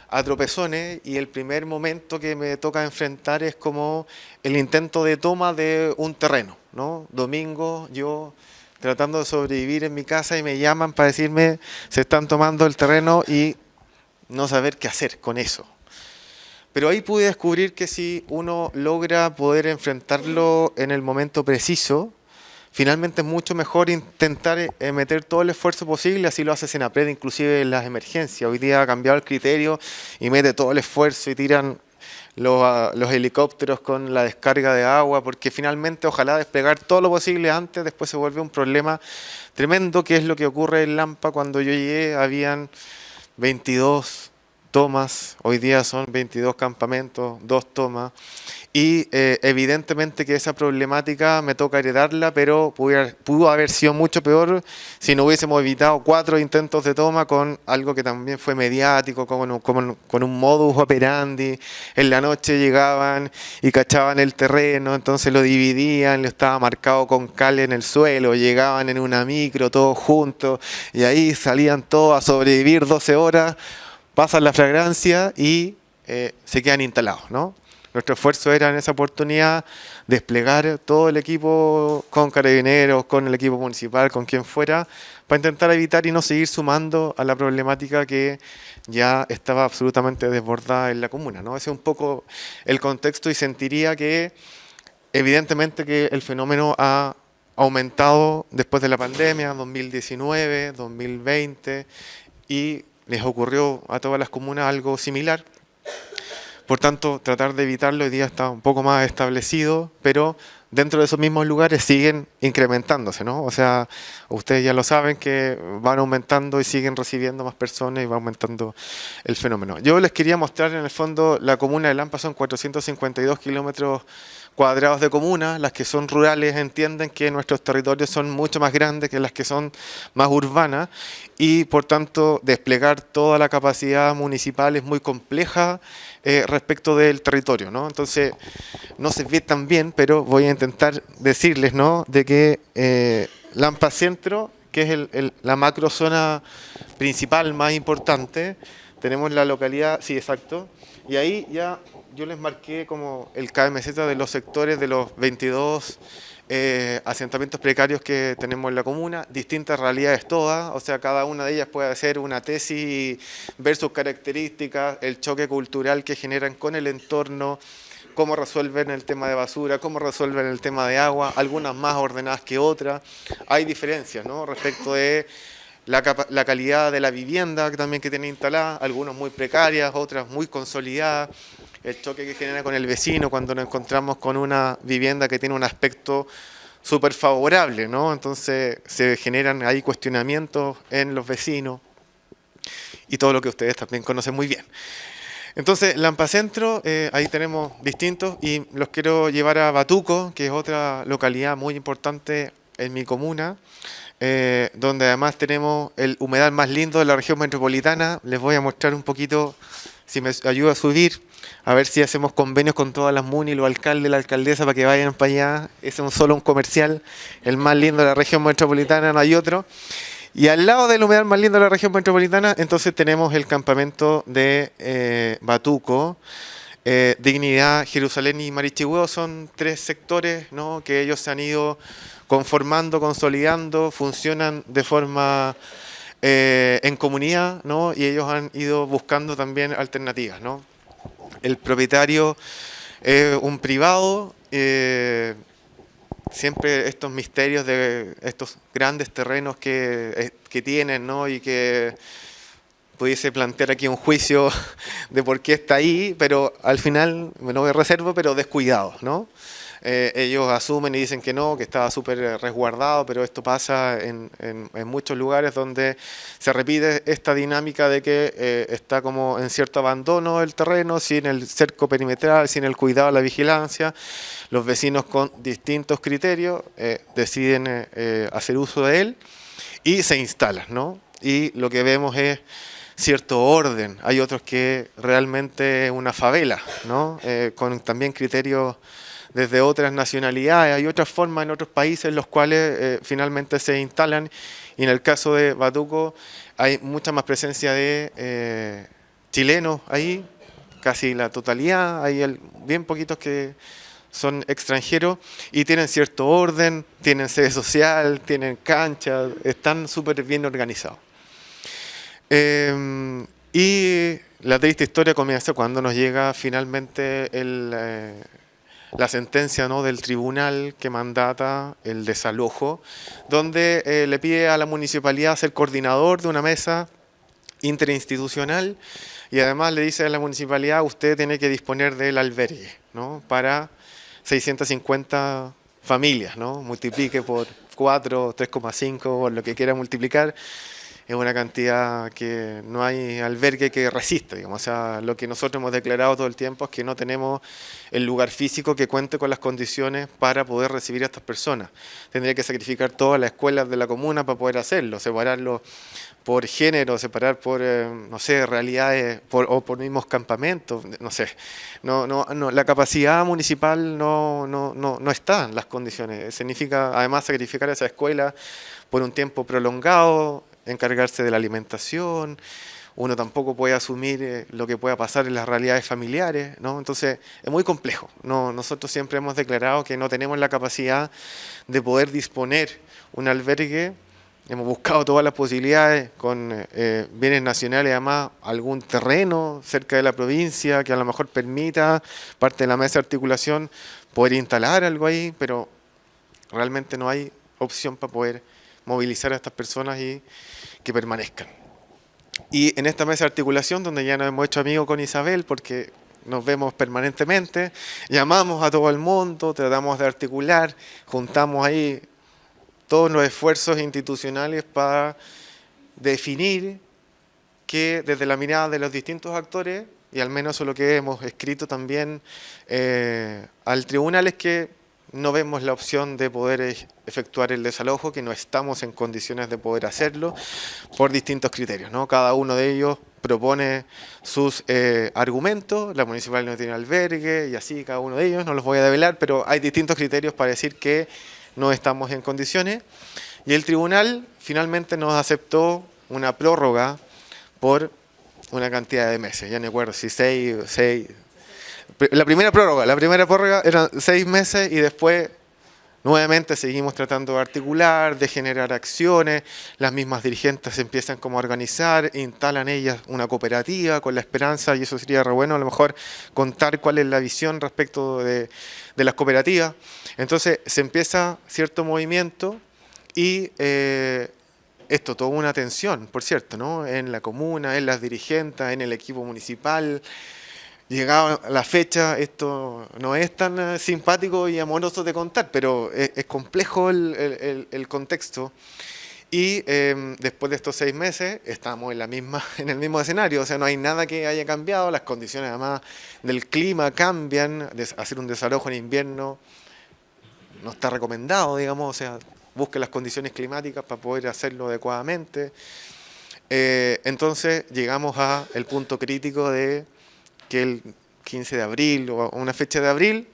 a tropezones, y el primer momento que me toca enfrentar es como el intento de toma de un terreno, ¿no? Domingo, yo tratando de sobrevivir en mi casa, y me llaman para decirme se están tomando el terreno, y no saber qué hacer con eso. Pero ahí pude descubrir que si uno logra poder enfrentarlo en el momento preciso, finalmente es mucho mejor intentar meter todo el esfuerzo posible. Así lo hace Senapred, inclusive en las emergencias. Hoy día ha cambiado el criterio y mete todo el esfuerzo y tiran los helicópteros con la descarga de agua, porque finalmente ojalá desplegar todo lo posible antes, después se vuelve un problema tremendo, que es lo que ocurre en Lampa. Cuando yo llegué habían 22 tomas, hoy día son 22 campamentos, 2 tomas, y evidentemente que esa problemática me toca heredarla, pero pudo haber sido mucho peor si no hubiésemos evitado 4 intentos de toma, con algo que también fue mediático, con un modus operandi. En la noche llegaban y cachaban el terreno, entonces lo dividían, lo estaba marcado con cal en el suelo, llegaban en una micro todos juntos, y ahí salían todos a sobrevivir 12 horas, pasan la fragancia y se quedan instalados, ¿no? Nuestro esfuerzo era en esa oportunidad desplegar todo el equipo con carabineros, con el equipo municipal, con quien fuera, para intentar evitar y no seguir sumando a la problemática que ya estaba absolutamente desbordada en la comuna, ¿no? Ese es un poco el contexto, y sentiría que evidentemente que el fenómeno ha aumentado después de la pandemia, 2019, 2020, y les ocurrió a todas las comunas algo similar. Por tanto, tratar de evitarlo hoy día está un poco más establecido, pero dentro de esos mismos lugares siguen incrementándose, ¿no? O sea, ustedes ya lo saben que van aumentando y siguen recibiendo más personas y va aumentando el fenómeno. Yo les quería mostrar en el fondo la comuna de Lampa son 452 kilómetros cuadrados de comuna. Las que son rurales entienden que nuestros territorios son mucho más grandes que las que son más urbanas y por tanto desplegar toda la capacidad municipal es muy compleja respecto del territorio, ¿no? Entonces no se ve tan bien, pero voy a intentar decirles, ¿no?, de que Lampa Centro, que es la macrozona principal más importante, tenemos la localidad, sí, exacto, y ahí ya yo les marqué como el KMZ de los sectores de los 22 asentamientos precarios que tenemos en la comuna, distintas realidades todas, o sea, cada una de ellas puede ser una tesis, ver sus características, el choque cultural que generan con el entorno, cómo resuelven el tema de basura, cómo resuelven el tema de agua, algunas más ordenadas que otras. Hay diferencias, ¿no?, respecto de la calidad de la vivienda que también que tienen instalada, algunas muy precarias, otras muy consolidadas, el choque que genera con el vecino cuando nos encontramos con una vivienda que tiene un aspecto súper favorable, ¿no? Entonces se generan ahí cuestionamientos en los vecinos y todo lo que ustedes también conocen muy bien. Entonces, Lampa Centro, ahí tenemos distintos y los quiero llevar a Batuco, que es otra localidad muy importante en mi comuna, donde además tenemos el humedal más lindo de la región metropolitana. Les voy a mostrar un poquito, si me ayuda a subir, a ver si hacemos convenios con todas las MUNI, los alcaldes, la alcaldesa, para que vayan para allá. Ese es solo un comercial, el más lindo de la región metropolitana, no hay otro. Y al lado del humedal más lindo de la región metropolitana, entonces tenemos el campamento de Batuco, Dignidad, Jerusalén y Marichihue. Son tres sectores, ¿no?, que ellos se han ido conformando, consolidando, funcionan de forma en comunidad, ¿no?, y ellos han ido buscando también alternativas, ¿no? El propietario es un privado, siempre estos misterios de estos grandes terrenos que tienen, ¿no?, y que pudiese plantear aquí un juicio de por qué está ahí, pero al final me lo reservo, pero descuidados, ¿no? Ellos asumen y dicen que no, que estaba súper resguardado, pero esto pasa en muchos lugares donde se repite esta dinámica de que está como en cierto abandono el terreno, sin el cerco perimetral, sin el cuidado, la vigilancia. Los vecinos con distintos criterios deciden hacer uso de él y se instalan, ¿no? Y lo que vemos es cierto orden. Hay otros que realmente es una favela, ¿no? Con también criterios desde otras nacionalidades. Hay otras formas en otros países en los cuales finalmente se instalan, y en el caso de Batuco hay mucha más presencia de chilenos ahí, casi la totalidad. Hay bien poquitos que son extranjeros y tienen cierto orden, tienen sede social, tienen canchas, están súper bien organizados. Y la triste historia comienza cuando nos llega finalmente la sentencia, ¿no?, del tribunal que mandata el desalojo, donde le pide a la municipalidad ser coordinador de una mesa interinstitucional y además le dice a la municipalidad: usted tiene que disponer del albergue, ¿no?, para 650 familias, ¿no? Multiplique por 4, 3,5, por lo que quiera multiplicar. Es una cantidad que no hay albergue que resista, digamos. O sea, lo que nosotros hemos declarado todo el tiempo es que no tenemos el lugar físico que cuente con las condiciones para poder recibir a estas personas. Tendría que sacrificar todas las escuelas de la comuna para poder hacerlo, separarlo por género, separar por, no sé, realidades, o por mismos campamentos, no sé. No, la capacidad municipal no está en las condiciones. Significa además sacrificar esa escuela por un tiempo prolongado, encargarse de la alimentación. Uno tampoco puede asumir lo que pueda pasar en las realidades familiares, ¿no? Entonces es muy complejo. Nosotros siempre hemos declarado que no tenemos la capacidad de poder disponer un albergue. Hemos buscado todas las posibilidades con bienes nacionales, además algún terreno cerca de la provincia que a lo mejor permita, parte de la mesa de articulación, poder instalar algo ahí, pero realmente no hay opción para poder movilizar a estas personas y que permanezcan. Y en esta mesa de articulación, donde ya nos hemos hecho amigos con Isabel, porque nos vemos permanentemente, llamamos a todo el mundo, tratamos de articular, juntamos ahí todos los esfuerzos institucionales para definir que desde la mirada de los distintos actores, y al menos eso es lo que hemos escrito también al tribunal, es que no vemos la opción de poder efectuar el desalojo, que no estamos en condiciones de poder hacerlo por distintos criterios, ¿no? Cada uno de ellos propone sus argumentos, la municipal no tiene albergue y así cada uno de ellos, no los voy a develar, pero hay distintos criterios para decir que no estamos en condiciones, y el tribunal finalmente nos aceptó una prórroga por una cantidad de meses, ya no recuerdo si seis. La primera prórroga eran 6 meses y después nuevamente seguimos tratando de articular, de generar acciones, las mismas dirigentes se empiezan como a organizar, instalan ellas una cooperativa con la esperanza, y eso sería re bueno a lo mejor contar cuál es la visión respecto de las cooperativas. Entonces se empieza cierto movimiento y esto tomó una atención, por cierto, ¿no? En la comuna, en las dirigentes, en el equipo municipal. Llegada la fecha, esto no es tan simpático y amoroso de contar, pero es complejo el contexto. Y después de estos 6 meses estamos en el mismo escenario, o sea, no hay nada que haya cambiado, las condiciones además del clima cambian, hacer un desalojo en invierno no está recomendado, digamos, o sea, busque las condiciones climáticas para poder hacerlo adecuadamente. Entonces llegamos al punto crítico de que el 15 de abril o una fecha de abril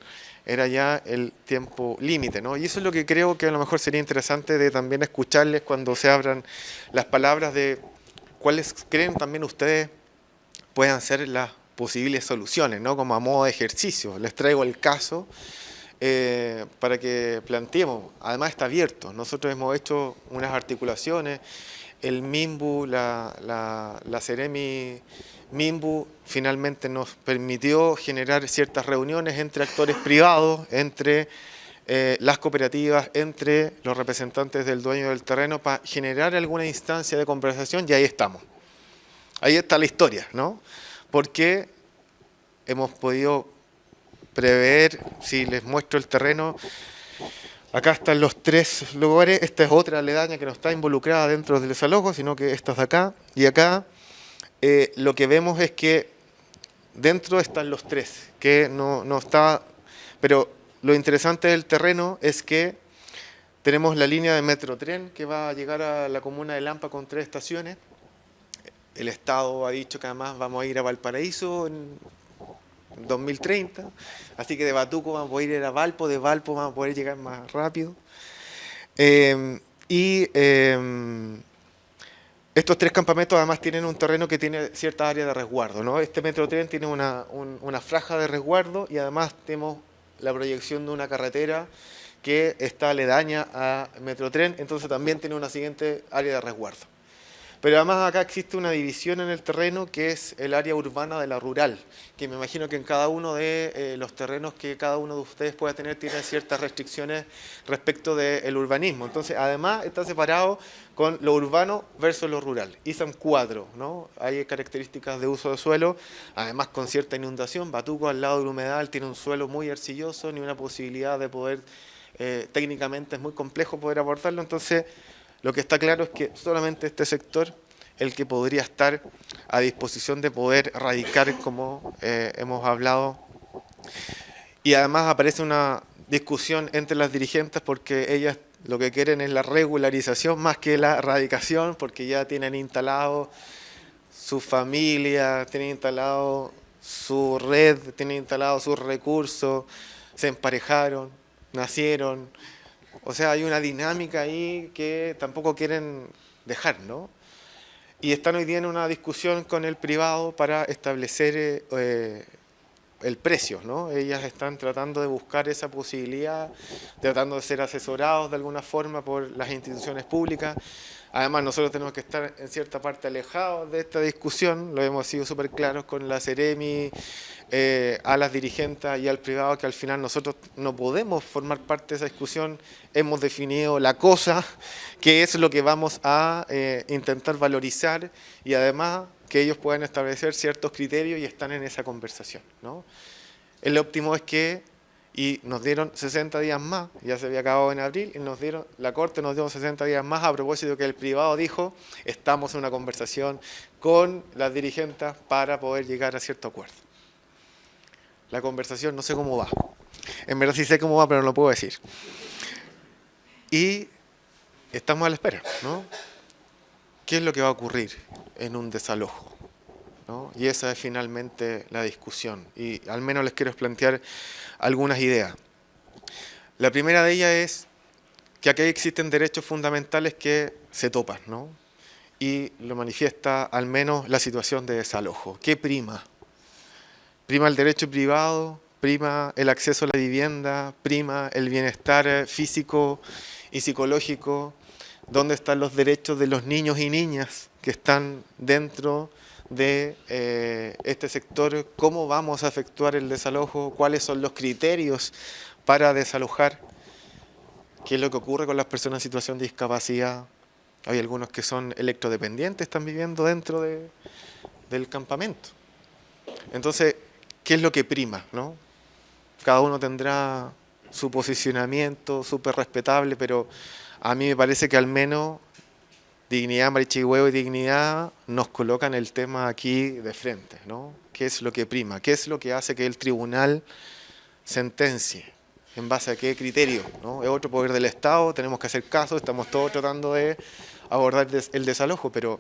era ya el tiempo límite, ¿no? Y eso es lo que creo que a lo mejor sería interesante de también escucharles cuando se abran las palabras de cuáles creen también ustedes puedan ser las posibles soluciones, ¿no? Como a modo de ejercicio. Les traigo el caso para que planteemos. Además está abierto. Nosotros hemos hecho unas articulaciones. El MIMBU, la Seremi MIMBU finalmente nos permitió generar ciertas reuniones entre actores privados, entre las cooperativas, entre los representantes del dueño del terreno para generar alguna instancia de conversación, y ahí estamos. Ahí está la historia, ¿no? Porque hemos podido prever, si les muestro el terreno, acá están los 3 lugares, esta es otra aledaña que no está involucrada dentro del desalojo, sino que esta es de acá, y acá lo que vemos es que dentro están los 3, que no está, pero lo interesante del terreno es que tenemos la línea de Metrotren que va a llegar a la comuna de Lampa con 3 estaciones. El Estado ha dicho que además vamos a ir a Valparaíso en 2030, así que de Batuco vamos a poder ir a Valpo, de Valpo vamos a poder llegar más rápido. Estos 3 campamentos además tienen un terreno que tiene cierta área de resguardo, ¿no? Este Metrotren tiene una franja de resguardo y además tenemos la proyección de una carretera que está aledaña a Metrotren, entonces también tiene una siguiente área de resguardo. Pero además acá existe una división en el terreno que es el área urbana de la rural, que me imagino que en cada uno de los terrenos que cada uno de ustedes pueda tener tiene ciertas restricciones respecto del urbanismo. Entonces además está separado con lo urbano versus lo rural. ISAM 4, ¿no? Hay características de uso de suelo, además con cierta inundación. Batuco al lado del humedal tiene un suelo muy arcilloso, ni una posibilidad de poder, técnicamente es muy complejo poder abordarlo, entonces lo que está claro es que solamente este sector el que podría estar a disposición de poder radicar, como hemos hablado. Y además aparece una discusión entre las dirigentes porque ellas lo que quieren es la regularización más que la radicación, porque ya tienen instalado su familia, tienen instalado su red, tienen instalado sus recursos, se emparejaron, nacieron. O sea, hay una dinámica ahí que tampoco quieren dejar, ¿no? Y están hoy día en una discusión con el privado para establecer el precio, ¿no? Ellas están tratando de buscar esa posibilidad, tratando de ser asesorados de alguna forma por las instituciones públicas. Además, nosotros tenemos que estar en cierta parte alejados de esta discusión, lo hemos sido súper claros con la Seremi, a las dirigentes y al privado, que al final nosotros no podemos formar parte de esa discusión. Hemos definido la cosa, que es lo que vamos a intentar valorizar, y además que ellos puedan establecer ciertos criterios y están en esa conversación, ¿no? El óptimo es que, y nos dieron 60 días más, ya se había acabado en abril, y la Corte nos dio 60 días más a propósito de que el privado dijo, estamos en una conversación con las dirigentes para poder llegar a cierto acuerdo. La conversación no sé cómo va. En verdad sí sé cómo va, pero no lo puedo decir. Y estamos a la espera, ¿no? ¿Qué es lo que va a ocurrir en un desalojo, ¿no? Y esa es finalmente la discusión. Y al menos les quiero plantear algunas ideas. La primera de ellas es que aquí existen derechos fundamentales que se topan, ¿no? Y lo manifiesta al menos la situación de desalojo. ¿Qué prima? Prima el derecho privado, prima el acceso a la vivienda, prima el bienestar físico y psicológico. ¿Dónde están los derechos de los niños y niñas que están dentro de este sector? ¿Cómo vamos a efectuar el desalojo? ¿Cuáles son los criterios para desalojar? ¿Qué es lo que ocurre con las personas en situación de discapacidad? Hay algunos que son electrodependientes, están viviendo dentro del campamento. Entonces, ¿qué es lo que prima, ¿no? Cada uno tendrá su posicionamiento súper respetable, pero a mí me parece que al menos Dignidad Marichihue y Dignidad nos colocan el tema aquí de frente, ¿no? ¿Qué es lo que prima? ¿Qué es lo que hace que el tribunal sentencie? ¿En base a qué criterio, ¿no? Es otro poder del Estado, tenemos que hacer caso, estamos todos tratando de abordar el desalojo, pero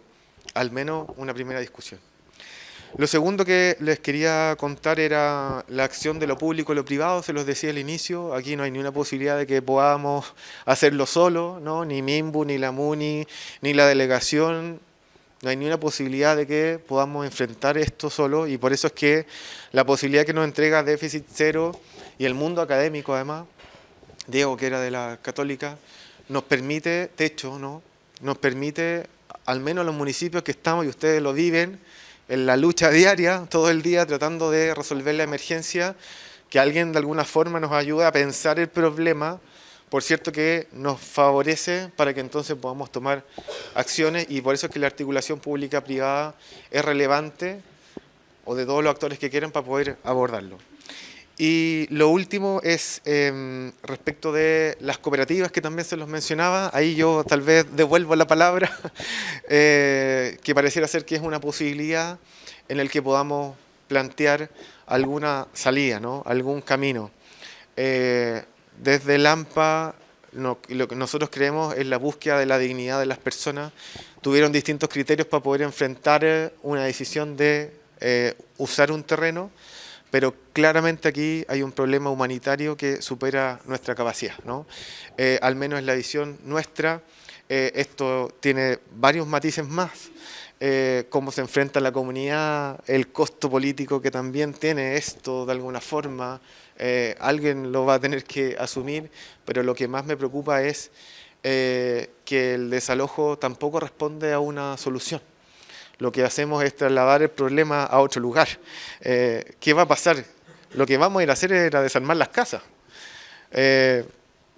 al menos una primera discusión. Lo segundo que les quería contar era la acción de lo público y lo privado, se los decía al inicio, aquí no hay ni una posibilidad de que podamos hacerlo solo, ¿no? Ni MIMBU, ni la MUNI, ni la delegación, no hay ni una posibilidad de que podamos enfrentar esto solo, y por eso es que la posibilidad que nos entrega Déficit Cero y el mundo académico además, Diego que era de la Católica, nos permite, techo, ¿no? Nos permite, al menos los municipios que estamos, y ustedes lo viven, en la lucha diaria, todo el día tratando de resolver la emergencia, que alguien de alguna forma nos ayude a pensar el problema, por cierto que nos favorece para que entonces podamos tomar acciones, y por eso es que la articulación pública-privada es relevante, o de todos los actores que quieran, para poder abordarlo. Y lo último es respecto de las cooperativas, que también se los mencionaba, ahí yo tal vez devuelvo la palabra, que pareciera ser que es una posibilidad en el que podamos plantear alguna salida, ¿no? Algún camino. Desde el AMPA, lo que nosotros creemos es la búsqueda de la dignidad de las personas. Tuvieron distintos criterios para poder enfrentar una decisión de usar un terreno, pero claramente aquí hay un problema humanitario que supera nuestra capacidad, ¿no? Al menos en la visión nuestra, esto tiene varios matices más, cómo se enfrenta la comunidad, el costo político que también tiene esto de alguna forma, alguien lo va a tener que asumir, pero lo que más me preocupa es que el desalojo tampoco responde a una solución. Lo que hacemos es trasladar el problema a otro lugar. ¿Qué va a pasar? Lo que vamos a ir a hacer es desarmar las casas.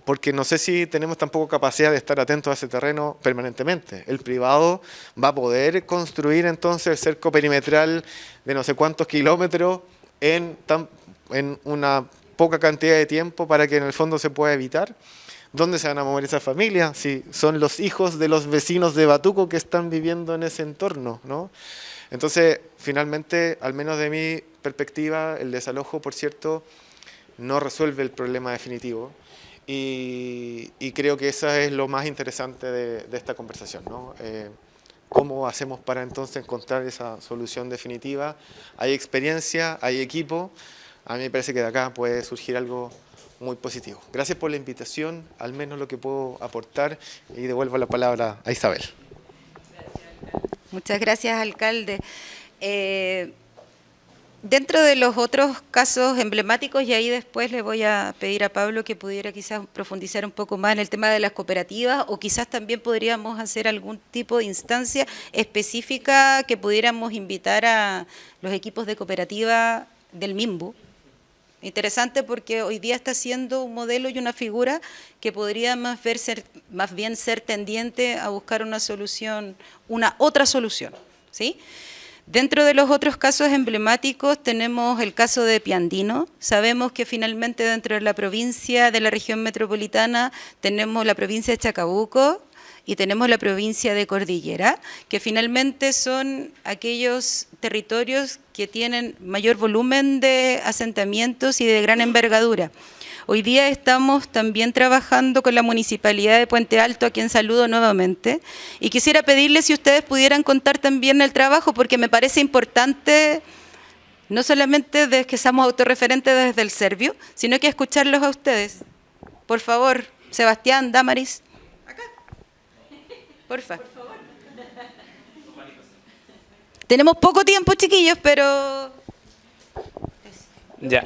Porque no sé si tenemos tampoco capacidad de estar atentos a ese terreno permanentemente. El privado va a poder construir entonces el cerco perimetral de no sé cuántos kilómetros en una poca cantidad de tiempo para que en el fondo se pueda evitar. ¿Dónde se van a mover esas familias? Si son los hijos de los vecinos de Batuco que están viviendo en ese entorno, ¿no? Entonces, finalmente, al menos de mi perspectiva, el desalojo, por cierto, no resuelve el problema definitivo, y creo que eso es lo más interesante de esta conversación, ¿no? ¿Cómo hacemos para entonces encontrar esa solución definitiva? Hay experiencia, hay equipo, a mí me parece que de acá puede surgir algo muy positivo. Gracias por la invitación, al menos lo que puedo aportar, y devuelvo la palabra a Isabel. Muchas gracias, alcalde. Dentro de los otros casos emblemáticos, y ahí después le voy a pedir a Pablo que pudiera quizás profundizar un poco más en el tema de las cooperativas, o quizás también podríamos hacer algún tipo de instancia específica que pudiéramos invitar a los equipos de cooperativa del MIMBU. Interesante, porque hoy día está siendo un modelo y una figura que podría más bien ser tendiente a buscar una solución, una otra solución, ¿sí? Dentro de los otros casos emblemáticos tenemos el caso de Piandino. Sabemos que finalmente dentro de la provincia de la región metropolitana tenemos la provincia de Chacabuco y tenemos la provincia de Cordillera, que finalmente son aquellos territorios que tienen mayor volumen de asentamientos y de gran envergadura. Hoy día estamos también trabajando con la Municipalidad de Puente Alto, a quien saludo nuevamente, y quisiera pedirles si ustedes pudieran contar también el trabajo, porque me parece importante, no solamente de que seamos autorreferentes desde el Servio, sino que escucharlos a ustedes. Por favor, Sebastián, Damaris. Acá. Porfa. Por favor. Tenemos poco tiempo, chiquillos, pero... Ya.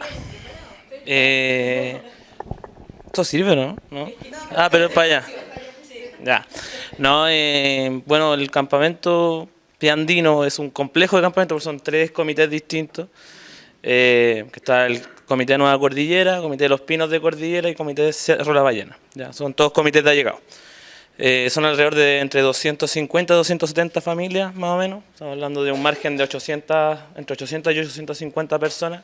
¿Esto sirve, no? ¿No? Ah, pero es para allá. Ya. No, bueno, el campamento Piandino es un complejo de campamentos, porque son 3 comités distintos. Que está el Comité de Nueva Cordillera, Comité de los Pinos de Cordillera y Comité de Cerro La Ballena. Ya, son todos comités de allegado. Son alrededor de entre 250 y 270 familias, más o menos. Estamos hablando de un margen de entre 800 y 850 personas.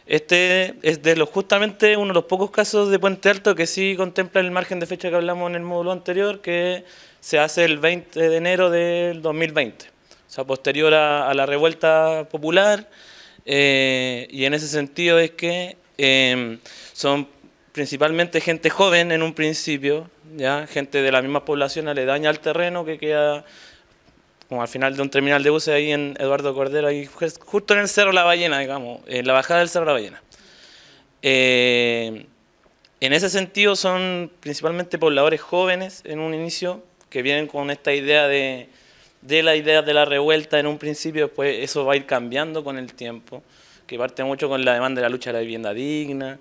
Este es justamente uno de los pocos casos de Puente Alto que sí contempla el margen de fecha que hablamos en el módulo anterior, que se hace el 20 de enero del 2020, o sea, posterior a la revuelta popular, y en ese sentido es que son principalmente gente joven en un principio, ya gente de la misma población aledaña al terreno que queda como al final de un terminal de buses ahí en Eduardo Cordero, ahí justo en el Cerro La Ballena, digamos, en la bajada del Cerro La Ballena. En ese sentido son principalmente pobladores jóvenes en un inicio, que vienen con esta idea de la idea de la revuelta en un principio, después eso va a ir cambiando con el tiempo, que parte mucho con la demanda de la lucha de la vivienda digna.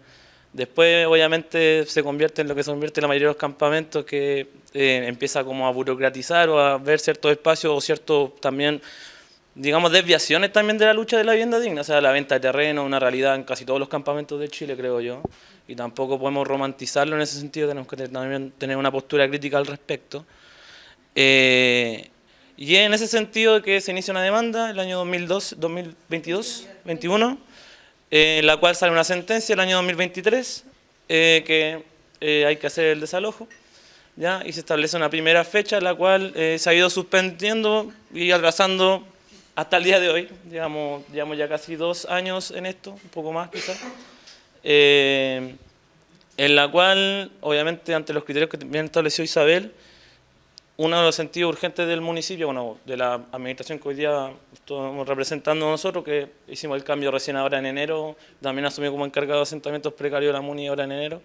Después, obviamente, se convierte en lo que se convierte en la mayoría de los campamentos, que empieza como a burocratizar o a ver ciertos espacios o ciertos también, digamos, desviaciones también de la lucha de la vivienda digna. O sea, la venta de terreno, una realidad en casi todos los campamentos de Chile, creo yo. Y tampoco podemos romantizarlo en ese sentido, tenemos que también tener una postura crítica al respecto. Y en ese sentido que se inicia una demanda el año 2021, en la cual sale una sentencia el año 2023, que hay que hacer el desalojo, ¿ya? Y se establece una primera fecha, la cual se ha ido suspendiendo y atrasando hasta el día de hoy. Llevamos ya casi 2 años en esto, un poco más quizás, en la cual, obviamente, ante los criterios que bien estableció Isabel, uno de los sentidos urgentes del municipio, bueno, de la administración que hoy día estamos representando nosotros, que hicimos el cambio recién ahora en enero, también asumió como encargado de asentamientos precarios de la MUNI ahora en enero,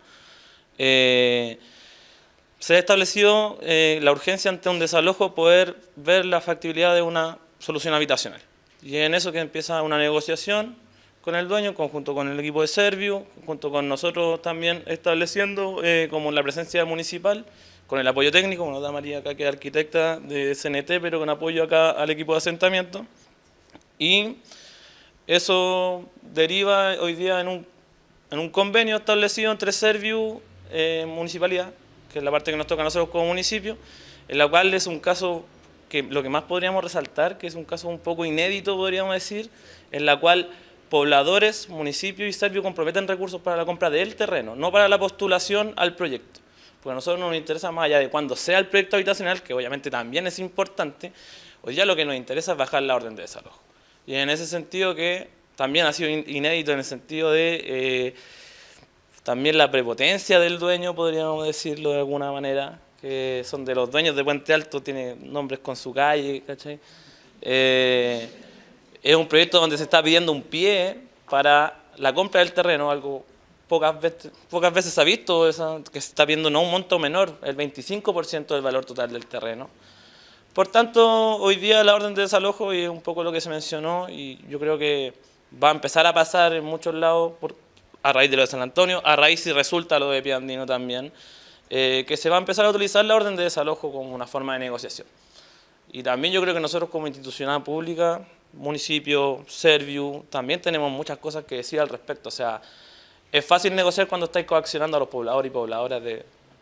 se ha establecido la urgencia ante un desalojo, poder ver la factibilidad de una solución habitacional. Y en eso que empieza una negociación con el dueño, conjunto con el equipo de Servio, junto con nosotros también estableciendo como la presencia municipal, con el apoyo técnico, bueno, da María acá que es arquitecta de CNT, pero con apoyo acá al equipo de asentamiento. Y eso deriva hoy día en un convenio establecido entre Servio Municipalidad, que es la parte que nos toca a nosotros como municipio, en la cual es un caso que lo que más podríamos resaltar, que es un caso un poco inédito, podríamos decir, en la cual pobladores, municipios y Servio comprometen recursos para la compra del terreno, no para la postulación al proyecto. Porque a nosotros no nos interesa, más allá de cuando sea el proyecto habitacional, que obviamente también es importante, hoy ya lo que nos interesa es bajar la orden de desalojo. Y en ese sentido que también ha sido inédito en el sentido de también la prepotencia del dueño, podríamos decirlo de alguna manera, que son de los dueños de Puente Alto, tiene nombres con su calle, ¿cachai? Es un proyecto donde se está pidiendo un pie para la compra del terreno, algo pocas veces se ha visto, que se está viendo no un monto menor, el 25% del valor total del terreno. Por tanto, hoy día la orden de desalojo, y es un poco lo que se mencionó, y yo creo que va a empezar a pasar en muchos lados, a raíz de lo de San Antonio, a raíz si resulta lo de Piandino también, que se va a empezar a utilizar la orden de desalojo como una forma de negociación. Y también yo creo que nosotros como institucional pública, municipio, Servio, también tenemos muchas cosas que decir al respecto. O sea, es fácil negociar cuando estáis coaccionando a los pobladores y pobladoras,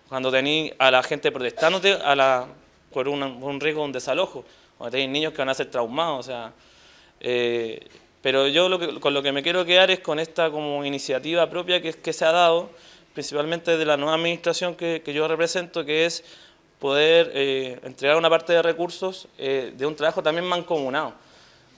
cuando tenéis a la gente protestándote por un riesgo de un desalojo. donde tenéis niños que van a ser traumados, o sea, pero yo con lo que me quiero quedar es con esta como iniciativa propia que se ha dado, principalmente de la nueva administración que yo represento, que es poder entregar una parte de recursos de un trabajo también mancomunado.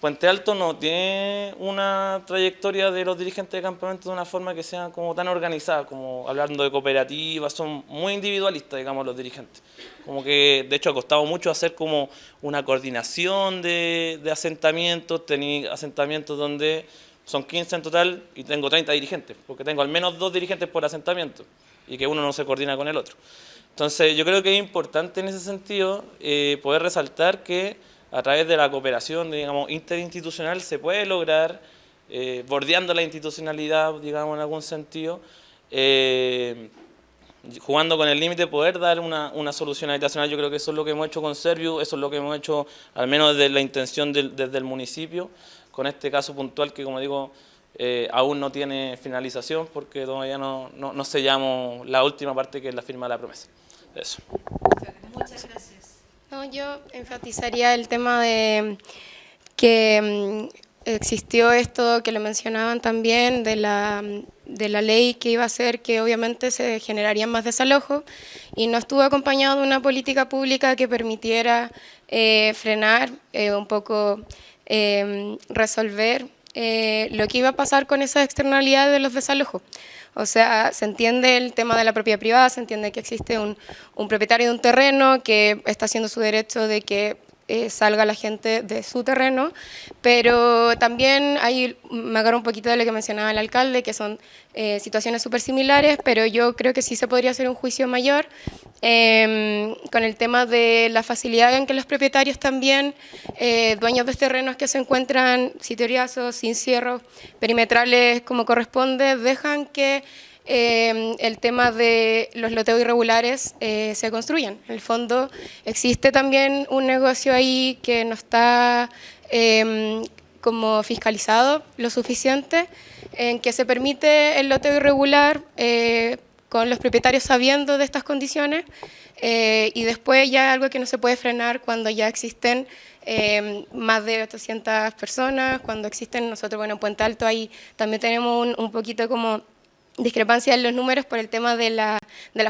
Puente Alto no tiene una trayectoria de los dirigentes de campamento de una forma que sea como tan organizada, como hablando de cooperativas, son muy individualistas, digamos, los dirigentes. Como que, de hecho, ha costado mucho hacer como una coordinación de asentamientos, tenía asentamientos donde son 15 en total y tengo 30 dirigentes, porque tengo al menos 2 dirigentes por asentamiento y que uno no se coordina con el otro. Entonces, yo creo que es importante en ese sentido poder resaltar que a través de la cooperación, digamos, interinstitucional se puede lograr, bordeando la institucionalidad, digamos, en algún sentido, jugando con el límite, poder dar una solución habitacional. Yo creo que eso es lo que hemos hecho con Serviu, eso es lo que hemos hecho, al menos desde la intención desde el municipio, con este caso puntual que, como digo, aún no tiene finalización porque todavía no sellamos la última parte, que es la firma de la promesa. Eso. Muchas gracias. No, yo enfatizaría el tema de que existió esto que lo mencionaban también de la ley que iba a hacer que obviamente se generarían más desalojos y no estuvo acompañado de una política pública que permitiera frenar un poco, resolver lo que iba a pasar con esas externalidades de los desalojos. O sea, se entiende el tema de la propiedad privada, se entiende que existe un propietario de un terreno que está haciendo su derecho de que salga la gente de su terreno, pero también ahí me agarro un poquito de lo que mencionaba el alcalde, que son situaciones súper similares, pero yo creo que sí se podría hacer un juicio mayor con el tema de la facilidad en que los propietarios también, dueños de terrenos que se encuentran sitioriazos, sin cierros perimetrales como corresponde, dejan que el tema de los loteos irregulares se construyan. En el fondo existe también un negocio ahí que no está como fiscalizado lo suficiente, en que se permite el loteo irregular con los propietarios sabiendo de estas condiciones y después ya algo que no se puede frenar cuando ya existen más de 800 personas, cuando existen, nosotros, bueno, en Puente Alto ahí también tenemos un poquito como discrepancia en los números por el tema de la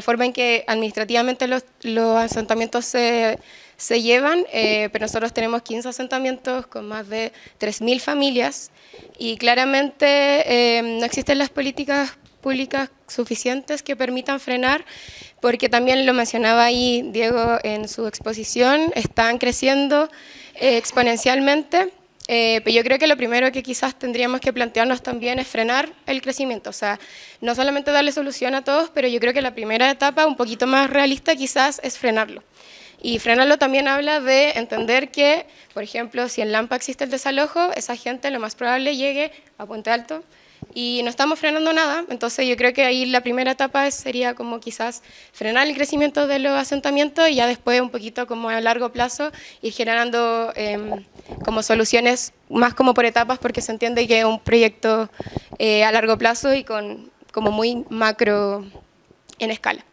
forma en que administrativamente los asentamientos se llevan, pero nosotros tenemos 15 asentamientos con más de 3.000 familias y claramente no existen las políticas públicas suficientes que permitan frenar, porque también lo mencionaba ahí Diego en su exposición, están creciendo exponencialmente. Pero yo creo que lo primero que quizás tendríamos que plantearnos también es frenar el crecimiento, o sea, no solamente darle solución a todos, pero yo creo que la primera etapa, un poquito más realista quizás, es frenarlo. Y frenarlo también habla de entender que, por ejemplo, si en Lampa existe el desalojo, esa gente lo más probable llegue a Puente Alto y no estamos frenando nada, entonces yo creo que ahí la primera etapa sería como quizás frenar el crecimiento de los asentamientos y ya después un poquito como a largo plazo ir generando como soluciones más como por etapas, porque se entiende que es un proyecto a largo plazo y como muy macro en escala.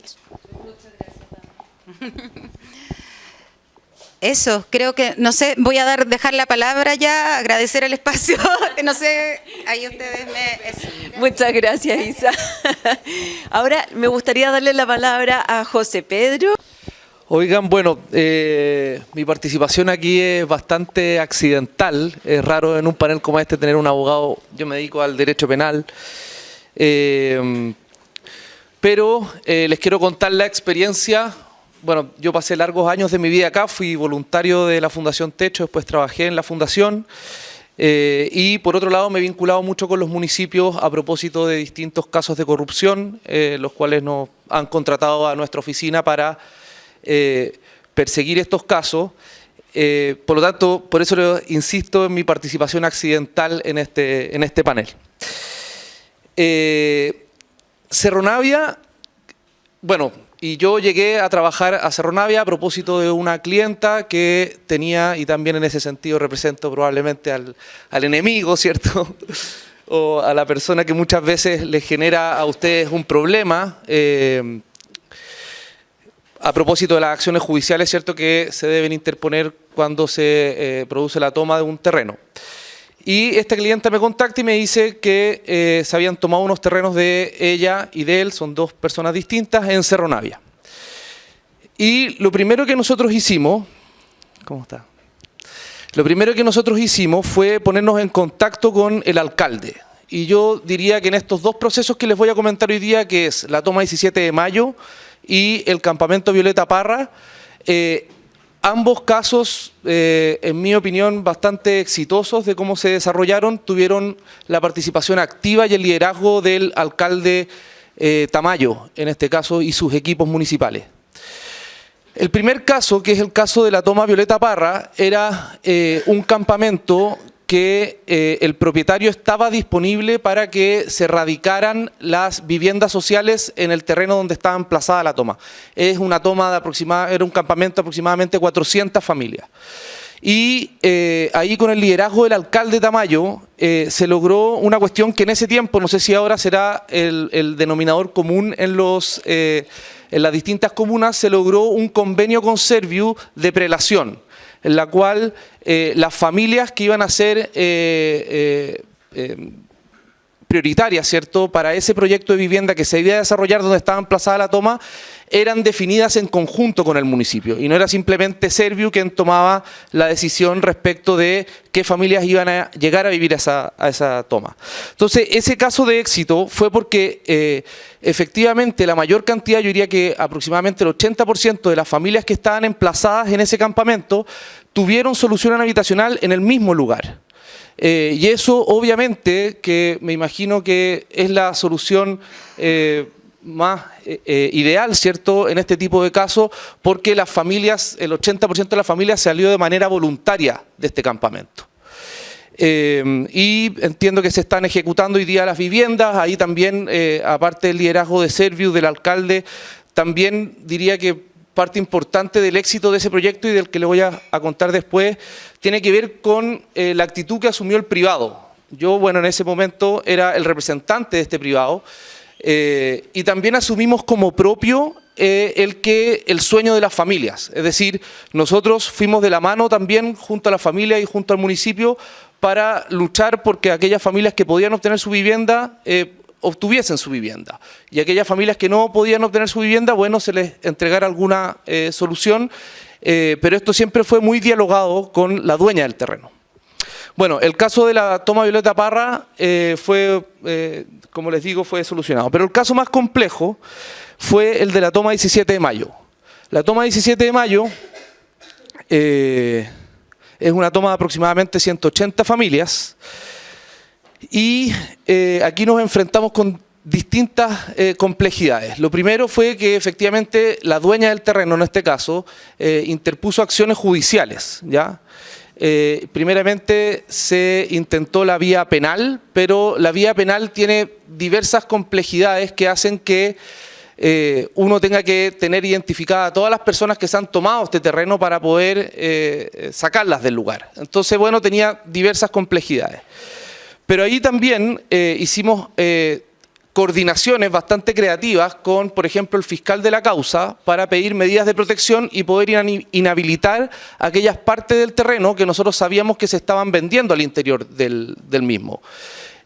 Eso. Muchas gracias. Eso, creo que, no sé, voy a dejar la palabra ya, agradecer el espacio, no sé, ahí ustedes Muchas gracias, Isa. Ahora me gustaría darle la palabra a José Pedro. Oigan, bueno, mi participación aquí es bastante accidental, es raro en un panel como este tener un abogado, yo me dedico al derecho penal, pero les quiero contar la experiencia. Bueno, yo pasé largos años de mi vida acá, fui voluntario de la Fundación Techo, después trabajé en la Fundación y por otro lado me he vinculado mucho con los municipios a propósito de distintos casos de corrupción, los cuales nos han contratado a nuestra oficina para perseguir estos casos. Por lo tanto, por eso insisto en mi participación accidental en este panel. Cerro Navia, bueno, y yo llegué a trabajar a Cerro Navia a propósito de una clienta que tenía, y también en ese sentido represento probablemente al enemigo, ¿cierto? O a la persona que muchas veces les genera a ustedes un problema. a propósito de las acciones judiciales, ¿cierto?, que se deben interponer cuando se produce la toma de un terreno. Y esta clienta me contacta y me dice que se habían tomado unos terrenos de ella y de él, son dos personas distintas, en Cerro Navia. Y lo primero que nosotros hicimos, ¿cómo está? Lo primero que nosotros hicimos fue ponernos en contacto con el alcalde. Y yo diría que en estos dos procesos que les voy a comentar hoy día, que es la toma 17 de mayo y el campamento Violeta Parra, ambos casos, en mi opinión, bastante exitosos de cómo se desarrollaron, tuvieron la participación activa y el liderazgo del alcalde Tamayo, en este caso, y sus equipos municipales. El primer caso, que es el caso de la toma Violeta Parra, era un campamento que el propietario estaba disponible para que se radicaran las viviendas sociales en el terreno donde estaba emplazada la toma. Es una toma de era un campamento de aproximadamente 400 familias. Y ahí con el liderazgo del alcalde Tamayo se logró una cuestión que en ese tiempo, no sé si ahora será el denominador común en las distintas comunas, se logró un convenio con Serviu de prelación, en la cual las familias que iban a ser prioritarias, ¿cierto?, para ese proyecto de vivienda que se iba a desarrollar donde estaba emplazada la toma, eran definidas en conjunto con el municipio. Y no era simplemente Serviu quien tomaba la decisión respecto de qué familias iban a llegar a vivir a esa toma. Entonces, ese caso de éxito fue porque efectivamente la mayor cantidad, yo diría que aproximadamente el 80% de las familias que estaban emplazadas en ese campamento tuvieron solución habitacional en el mismo lugar. Y eso obviamente que me imagino que es la solución más ideal, ¿cierto?, en este tipo de casos, porque las familias, el 80% de las familias salió de manera voluntaria de este campamento. Y entiendo que se están ejecutando hoy día las viviendas, ahí también, aparte del liderazgo de Serviu, del alcalde, también diría que parte importante del éxito de ese proyecto y del que le voy a contar después, tiene que ver con la actitud que asumió el privado. Yo, bueno, en ese momento era el representante de este privado y también asumimos como propio el sueño de las familias. Es decir, nosotros fuimos de la mano también junto a la familia y junto al municipio para luchar porque aquellas familias que podían obtener su vivienda obtuviesen su vivienda. Y aquellas familias que no podían obtener su vivienda, bueno, se les entregara alguna solución, pero esto siempre fue muy dialogado con la dueña del terreno. Bueno, el caso de la toma Violeta Parra fue, como les digo, fue solucionado. Pero el caso más complejo fue el de la toma 17 de mayo. La toma 17 de mayo es una toma de aproximadamente 180 familias, y aquí nos enfrentamos con distintas complejidades. Lo primero fue que efectivamente la dueña del terreno, en este caso, interpuso acciones judiciales, ¿ya? Primeramente se intentó la vía penal, pero la vía penal tiene diversas complejidades que hacen que uno tenga que tener identificadas a todas las personas que se han tomado este terreno para poder sacarlas del lugar. Entonces, bueno, tenía diversas complejidades. Pero ahí también hicimos coordinaciones bastante creativas con, por ejemplo, el fiscal de la causa para pedir medidas de protección y poder inhabilitar aquellas partes del terreno que nosotros sabíamos que se estaban vendiendo al interior del mismo.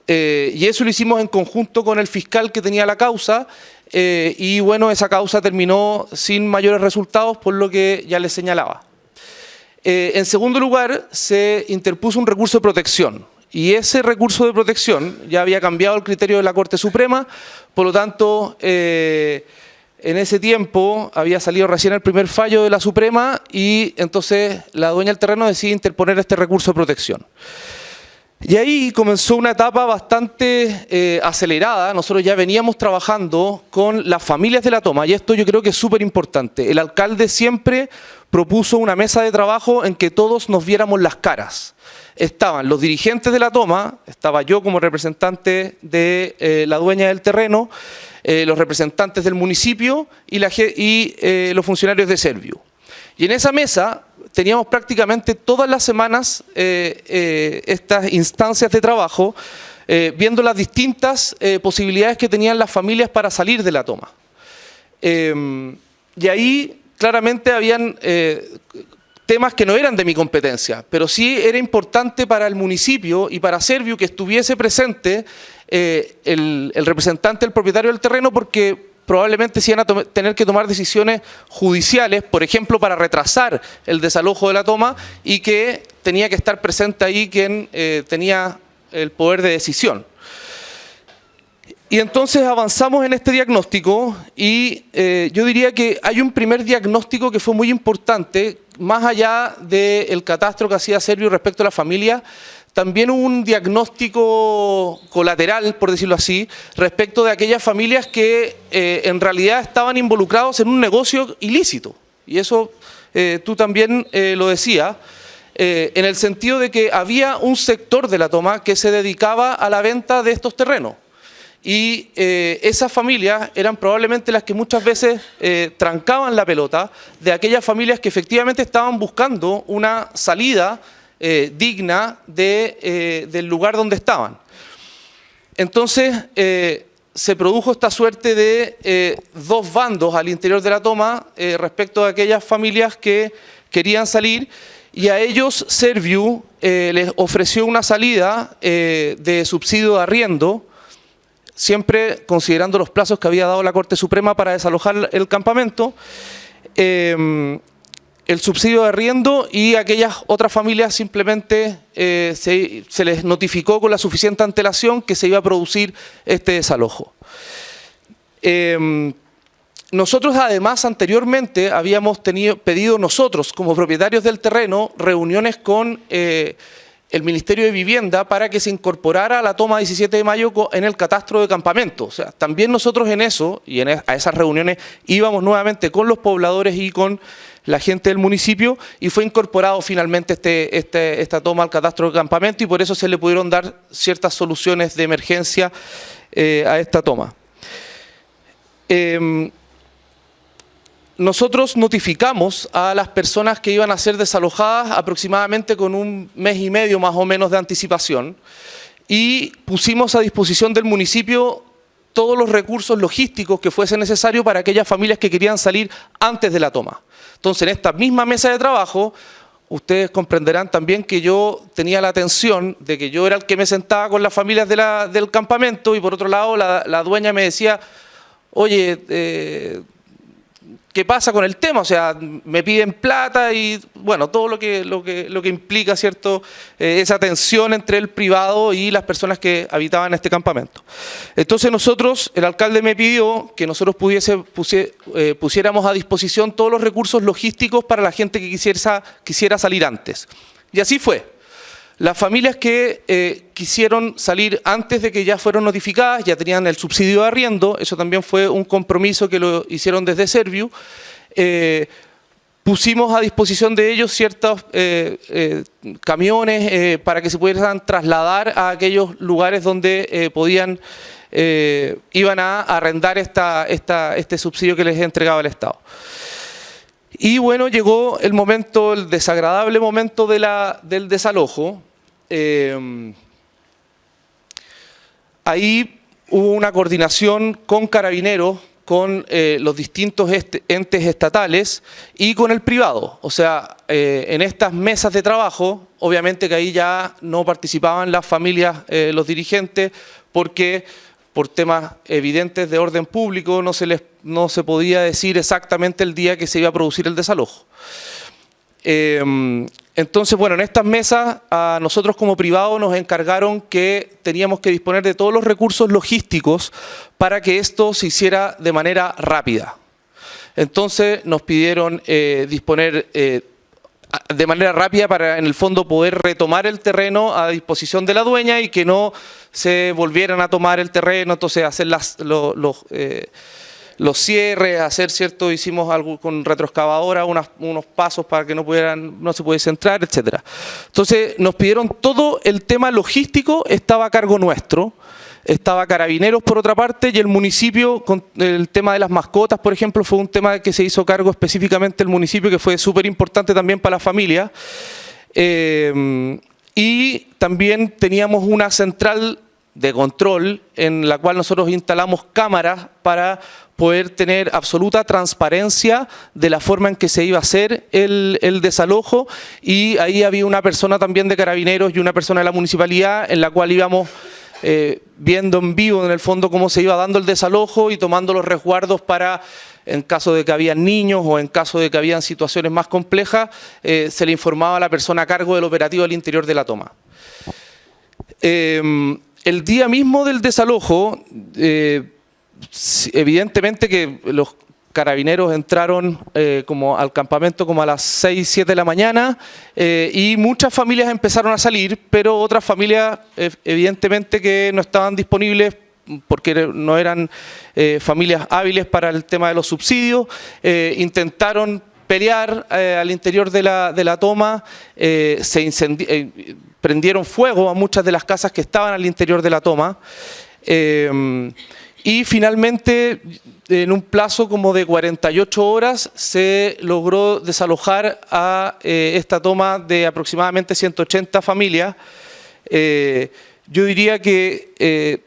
Y eso lo hicimos en conjunto con el fiscal que tenía la causa y bueno, esa causa terminó sin mayores resultados por lo que ya les señalaba. En segundo lugar, se interpuso un recurso de protección. Y ese recurso de protección ya había cambiado el criterio de la Corte Suprema, por lo tanto, en ese tiempo había salido recién el primer fallo de la Suprema y entonces la dueña del terreno decide interponer este recurso de protección. Y ahí comenzó una etapa bastante acelerada. Nosotros ya veníamos trabajando con las familias de la toma y esto yo creo que es súper importante. El alcalde siempre propuso una mesa de trabajo en que todos nos viéramos las caras. Estaban los dirigentes de la toma, estaba yo como representante de la dueña del terreno, los representantes del municipio y los funcionarios de Serviu. Y en esa mesa teníamos prácticamente todas las semanas estas instancias de trabajo, viendo las distintas posibilidades que tenían las familias para salir de la toma. Y ahí claramente habían temas que no eran de mi competencia, pero sí era importante para el municipio y para Serviu que estuviese presente el representante del propietario del terreno, porque probablemente se iban a tener que tomar decisiones judiciales, por ejemplo, para retrasar el desalojo de la toma, y que tenía que estar presente ahí quien tenía el poder de decisión. Y entonces avanzamos en este diagnóstico y yo diría que hay un primer diagnóstico que fue muy importante, más allá del catastro que hacía Serviu respecto a la familia. También hubo un diagnóstico colateral, por decirlo así, respecto de aquellas familias que en realidad estaban involucrados en un negocio ilícito. Y eso tú también lo decías, en el sentido de que había un sector de la toma que se dedicaba a la venta de estos terrenos. Y esas familias eran probablemente las que muchas veces trancaban la pelota de aquellas familias que efectivamente estaban buscando una salida digna del lugar donde estaban. Entonces se produjo esta suerte de dos bandos al interior de la toma respecto a aquellas familias que querían salir, y a ellos Serviu les ofreció una salida de subsidio de arriendo, siempre considerando los plazos que había dado la Corte Suprema para desalojar el campamento, el subsidio de arriendo, y aquellas otras familias simplemente se les notificó con la suficiente antelación que se iba a producir este desalojo. Nosotros además anteriormente habíamos pedido nosotros como propietarios del terreno reuniones con el Ministerio de Vivienda para que se incorporara a la toma 17 de mayo en el catastro de campamento. O sea, también nosotros en eso, y a esas reuniones íbamos nuevamente con los pobladores y con la gente del municipio, y fue incorporado finalmente esta toma al catastro de campamento, y por eso se le pudieron dar ciertas soluciones de emergencia a esta toma. Nosotros notificamos a las personas que iban a ser desalojadas aproximadamente con un mes y medio más o menos de anticipación, y pusimos a disposición del municipio todos los recursos logísticos que fuese necesario para aquellas familias que querían salir antes de la toma. Entonces, en esta misma mesa de trabajo, ustedes comprenderán también que yo tenía la atención de que yo era el que me sentaba con las familias del campamento, y por otro lado la dueña me decía, oye, ¿qué pasa con el tema? O sea, me piden plata y, bueno, todo lo que implica, ¿cierto?, esa tensión entre el privado y las personas que habitaban este campamento. Entonces nosotros, el alcalde me pidió que nosotros pusiéramos a disposición todos los recursos logísticos para la gente que quisiera salir antes. Y así fue. Las familias que quisieron salir antes de que ya fueron notificadas, ya tenían el subsidio de arriendo, eso también fue un compromiso que lo hicieron desde Serviu. Pusimos a disposición de ellos ciertos camiones para que se pudieran trasladar a aquellos lugares donde iban a arrendar este subsidio que les entregaba el Estado. Y bueno, llegó el momento, el desagradable momento del desalojo. Ahí hubo una coordinación con Carabineros, con los distintos entes estatales y con el privado. O sea, en estas mesas de trabajo, obviamente que ahí ya no participaban las familias, los dirigentes, porque por temas evidentes de orden público no se podía decir exactamente el día que se iba a producir el desalojo. Entonces, bueno, en estas mesas a nosotros como privado nos encargaron que teníamos que disponer de todos los recursos logísticos para que esto se hiciera de manera rápida. Entonces nos pidieron disponer de manera rápida para, en el fondo, poder retomar el terreno a disposición de la dueña y que no se volvieran a tomar el terreno, entonces hacer los cierres, hacer, ¿cierto? Hicimos algo con retroexcavadora, unos pasos para que no se pudiese entrar, etc. Entonces nos pidieron todo el tema logístico, estaba a cargo nuestro. Estaba Carabineros por otra parte, y el municipio, con el tema de las mascotas, por ejemplo, fue un tema que se hizo cargo específicamente el municipio, que fue súper importante también para la familia. Y también teníamos una central de control en la cual nosotros instalamos cámaras para poder tener absoluta transparencia de la forma en que se iba a hacer el desalojo, y ahí había una persona también de Carabineros y una persona de la municipalidad en la cual íbamos viendo en vivo en el fondo cómo se iba dando el desalojo y tomando los resguardos para, en caso de que había niños o en caso de que habían situaciones más complejas, se le informaba a la persona a cargo del operativo al interior de la toma. El día mismo del desalojo, evidentemente que los carabineros entraron como al campamento como a las 6, 7 de la mañana y muchas familias empezaron a salir, pero otras familias evidentemente que no estaban disponibles porque no eran familias hábiles para el tema de los subsidios, intentaron pelear al interior de la toma, prendieron fuego a muchas de las casas que estaban al interior de la toma, y finalmente en un plazo como de 48 horas se logró desalojar a esta toma de aproximadamente 180 familias. Yo diría que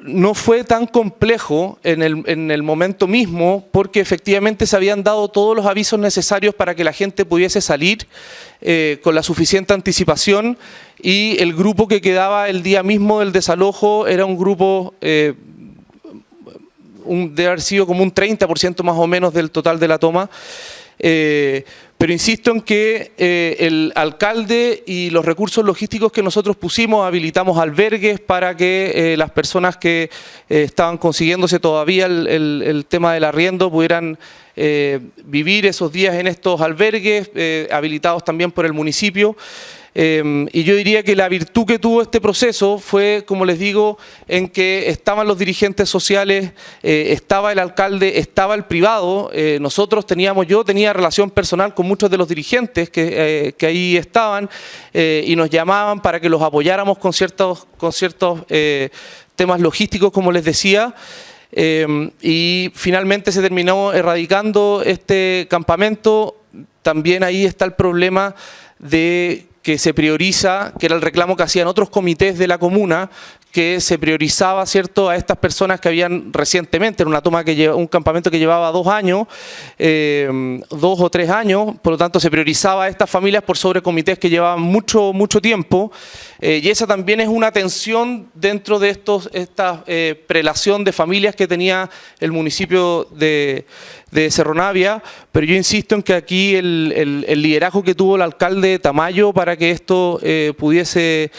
no fue tan complejo en el momento mismo, porque efectivamente se habían dado todos los avisos necesarios para que la gente pudiese salir con la suficiente anticipación, y el grupo que quedaba el día mismo del desalojo era un grupo, debe haber sido como un 30% más o menos del total de la toma. Pero insisto en que el alcalde y los recursos logísticos que nosotros pusimos, habilitamos albergues para que las personas que estaban consiguiéndose todavía el tema del arriendo pudieran vivir esos días en estos albergues, habilitados también por el municipio. Y yo diría que la virtud que tuvo este proceso fue, como les digo, en que estaban los dirigentes sociales, estaba el alcalde, estaba el privado. Yo tenía relación personal con muchos de los dirigentes que ahí estaban, y nos llamaban para que los apoyáramos con ciertos temas logísticos, como les decía. Y finalmente se terminó erradicando este campamento. También ahí está el problema de que se prioriza, que era el reclamo que hacían otros comités de la comuna, que se priorizaba, ¿cierto?, a estas personas que habían recientemente, en una toma un campamento que llevaba 2 años, 2 o 3 años, por lo tanto se priorizaba a estas familias por sobre comités que llevaban mucho tiempo, y esa también es una tensión dentro de esta prelación de familias que tenía el municipio de Cerro Navia, pero yo insisto en que aquí el liderazgo que tuvo el alcalde Tamayo para que esto pudiese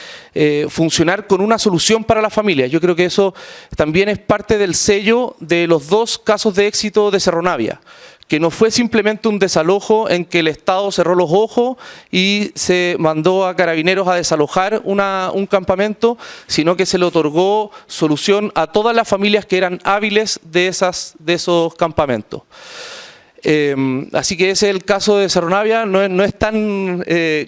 funcionar con una solución para las familias. Yo creo que eso también es parte del sello de los 2 casos de éxito de Cerro Navia, que no fue simplemente un desalojo en que el Estado cerró los ojos y se mandó a Carabineros a desalojar un campamento, sino que se le otorgó solución a todas las familias que eran hábiles de esos campamentos. Así que ese es el caso de Cerro Navia. No es tan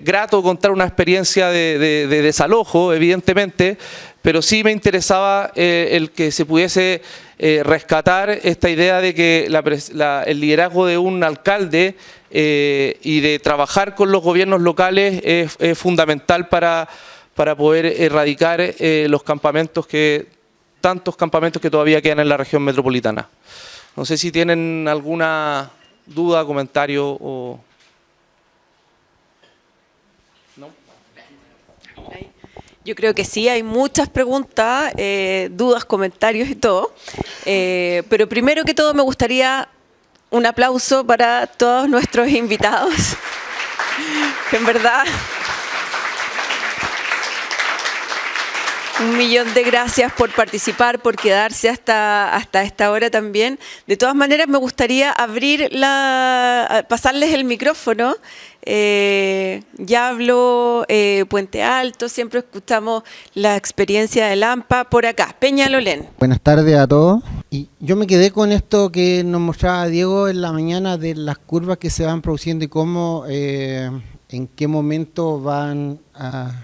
grato contar una experiencia de desalojo, evidentemente, pero sí me interesaba el que se pudiese rescatar esta idea de que el liderazgo de un alcalde y de trabajar con los gobiernos locales es fundamental para poder erradicar tantos campamentos que todavía quedan en la región metropolitana. No sé si tienen alguna duda, comentario o... ¿No? Yo creo que sí, hay muchas preguntas, dudas, comentarios y todo. Pero primero que todo me gustaría un aplauso para todos nuestros invitados, que en verdad... 1.000.000 de gracias por participar, por quedarse hasta esta hora también. De todas maneras, me gustaría pasarles el micrófono. Ya habló Puente Alto, siempre escuchamos la experiencia de Lampa. Por acá, Peñalolén. Buenas tardes a todos. Y yo me quedé con esto que nos mostraba Diego en la mañana de las curvas que se van produciendo y cómo... en qué momento van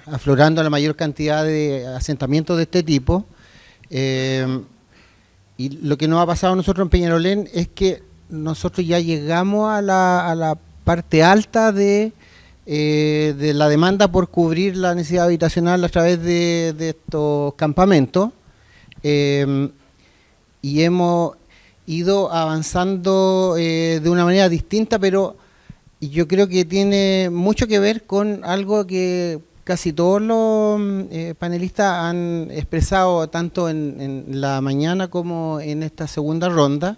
aflorando la mayor cantidad de asentamientos de este tipo. Y lo que nos ha pasado a nosotros en Peñalolén es que nosotros ya llegamos a la parte alta de de la demanda por cubrir la necesidad habitacional a través de estos campamentos, y hemos ido avanzando de una manera distinta, pero yo creo que tiene mucho que ver con algo que casi todos los panelistas han expresado tanto en la mañana como en esta segunda ronda,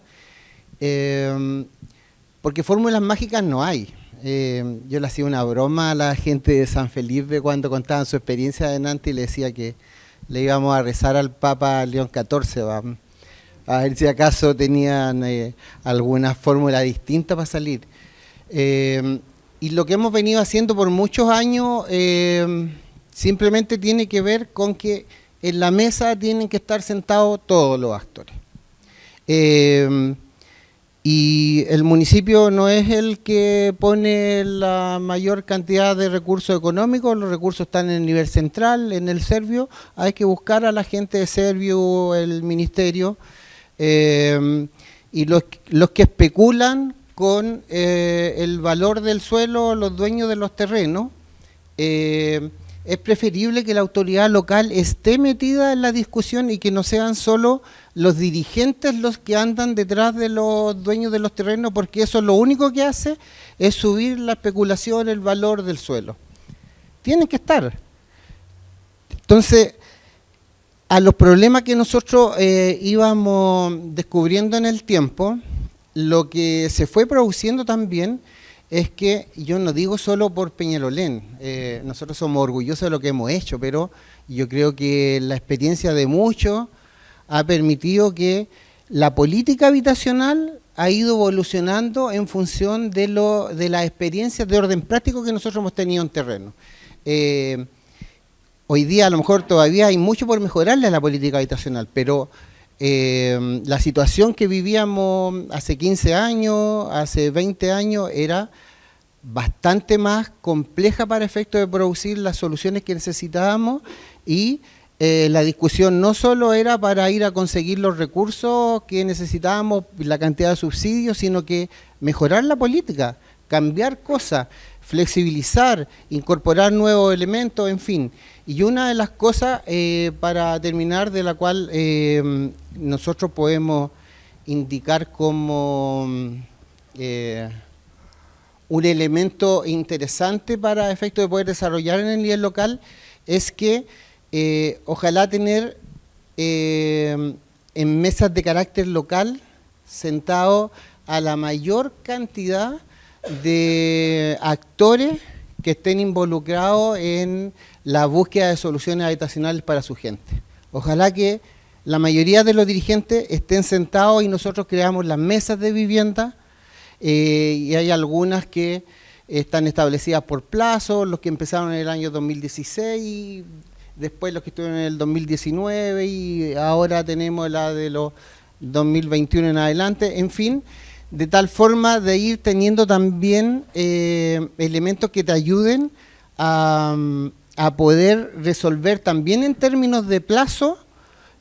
porque fórmulas mágicas no hay. Yo le hacía una broma a la gente de San Felipe cuando contaban su experiencia adelante y le decía que le íbamos a rezar al Papa León XIV, a ver si acaso tenían alguna fórmula distinta para salir. Y lo que hemos venido haciendo por muchos años simplemente tiene que ver con que en la mesa tienen que estar sentados todos los actores. Y el municipio no es el que pone la mayor cantidad de recursos económicos, los recursos están en el nivel central, en el Servio, hay que buscar a la gente de Servio, el ministerio, y los que especulan con el valor del suelo, los dueños de los terrenos, es preferible que la autoridad local esté metida en la discusión y que no sean solo los dirigentes los que andan detrás de los dueños de los terrenos, porque eso lo único que hace es subir la especulación, el valor del suelo. Tienen que estar. Entonces, a los problemas que nosotros íbamos descubriendo en el tiempo, lo que se fue produciendo también es que, yo no digo solo por Peñalolén, nosotros somos orgullosos de lo que hemos hecho, pero yo creo que la experiencia de muchos ha permitido que la política habitacional ha ido evolucionando en función de las experiencias de orden práctico que nosotros hemos tenido en terreno. Hoy día a lo mejor todavía hay mucho por mejorarle a la política habitacional, pero la situación que vivíamos hace 15 años, hace 20 años, era bastante más compleja para efecto de producir las soluciones que necesitábamos, y la discusión no solo era para ir a conseguir los recursos que necesitábamos, la cantidad de subsidios, sino que mejorar la política, cambiar cosas, flexibilizar, incorporar nuevos elementos, en fin. Y una de las cosas, para terminar, de la cual nosotros podemos indicar como un elemento interesante para efecto de poder desarrollar en el nivel local, es que ojalá tener en mesas de carácter local sentado a la mayor cantidad de actores que estén involucrados en la búsqueda de soluciones habitacionales para su gente. Ojalá que la mayoría de los dirigentes estén sentados y nosotros creamos las mesas de vivienda, y hay algunas que están establecidas por plazo, los que empezaron en el año 2016, y después los que estuvieron en el 2019, y ahora tenemos la de los 2021 en adelante, en fin, de tal forma de ir teniendo también elementos que te ayuden a poder resolver también en términos de plazo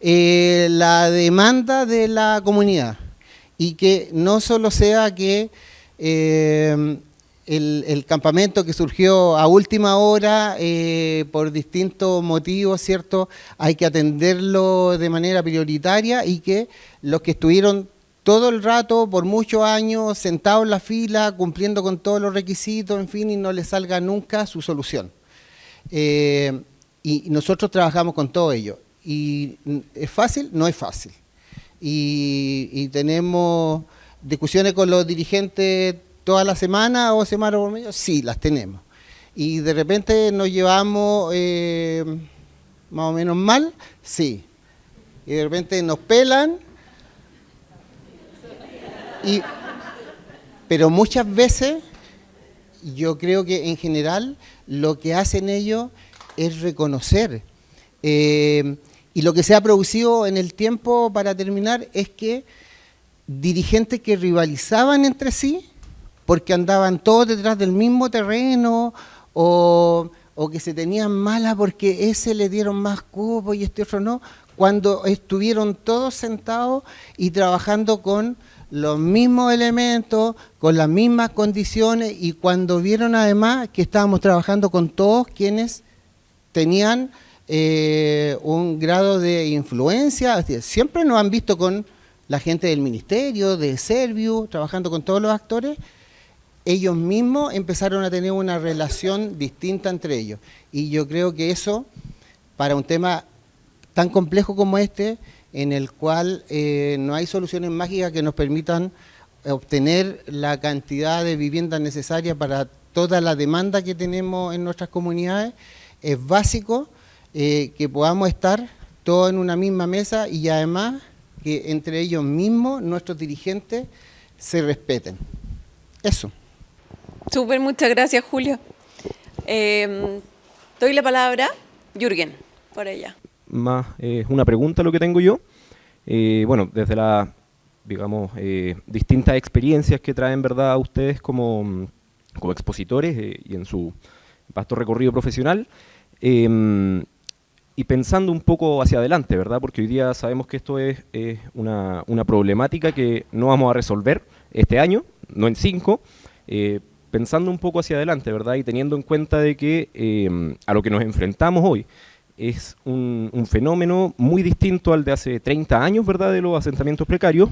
la demanda de la comunidad, y que no solo sea que el campamento que surgió a última hora por distintos motivos, ¿cierto? Hay que atenderlo de manera prioritaria, y que los que estuvieron todo el rato, por muchos años, sentados en la fila, cumpliendo con todos los requisitos, en fin, y no les salga nunca su solución. Y nosotros trabajamos con todo ello. ¿Y es fácil? No es fácil. Y tenemos discusiones con los dirigentes toda la semana o semana por medio, sí, las tenemos. Y de repente nos llevamos más o menos mal, sí. Y de repente nos pelan, pero muchas veces yo creo que en general lo que hacen ellos es reconocer. Y lo que se ha producido en el tiempo, para terminar, es que dirigentes que rivalizaban entre sí, porque andaban todos detrás del mismo terreno, o que se tenían malas porque ese le dieron más cupo y este otro no, cuando estuvieron todos sentados y trabajando con los mismos elementos, con las mismas condiciones, y cuando vieron además que estábamos trabajando con todos quienes tenían un grado de influencia, es decir, siempre nos han visto con la gente del ministerio, de Serviu, trabajando con todos los actores. Ellos mismos empezaron a tener una relación distinta entre ellos. Y yo creo que eso, para un tema tan complejo como este, en el cual no hay soluciones mágicas que nos permitan obtener la cantidad de viviendas necesarias para toda la demanda que tenemos en nuestras comunidades, es básico que podamos estar todos en una misma mesa y además que entre ellos mismos, nuestros dirigentes, se respeten. Eso. Súper, muchas gracias, Julio. Doy la palabra, Jürgen, por allá. Más es una pregunta lo que tengo yo. Bueno, desde las, digamos, distintas experiencias que traen, ¿verdad?, a ustedes como expositores y en su vasto recorrido profesional, y pensando un poco hacia adelante, ¿verdad?, porque hoy día sabemos que esto es una problemática que no vamos a resolver este año, no en 5, pensando un poco hacia adelante, ¿verdad?, y teniendo en cuenta de que a lo que nos enfrentamos hoy es un fenómeno muy distinto al de hace 30 años, ¿verdad?, de los asentamientos precarios.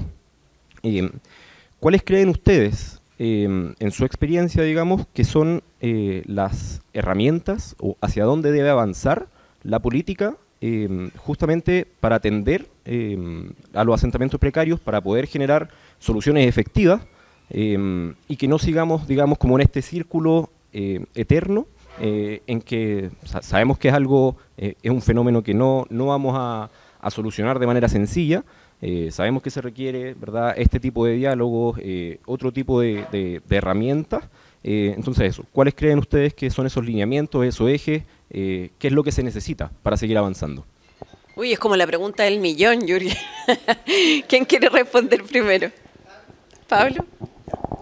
¿Cuáles creen ustedes, en su experiencia, digamos, que son las herramientas o hacia dónde debe avanzar la política justamente para atender a los asentamientos precarios, para poder generar soluciones efectivas y que no sigamos, digamos, como en este círculo eterno en que sabemos que es algo, es un fenómeno que no vamos a solucionar de manera sencilla. Sabemos que se requiere, ¿verdad?, este tipo de diálogos, otro tipo de herramientas. Entonces eso, ¿cuáles creen ustedes que son esos lineamientos, esos ejes? ¿Qué es lo que se necesita para seguir avanzando? Uy, es como la pregunta del millón, Jürgen. ¿Quién quiere responder primero? ¿Pablo?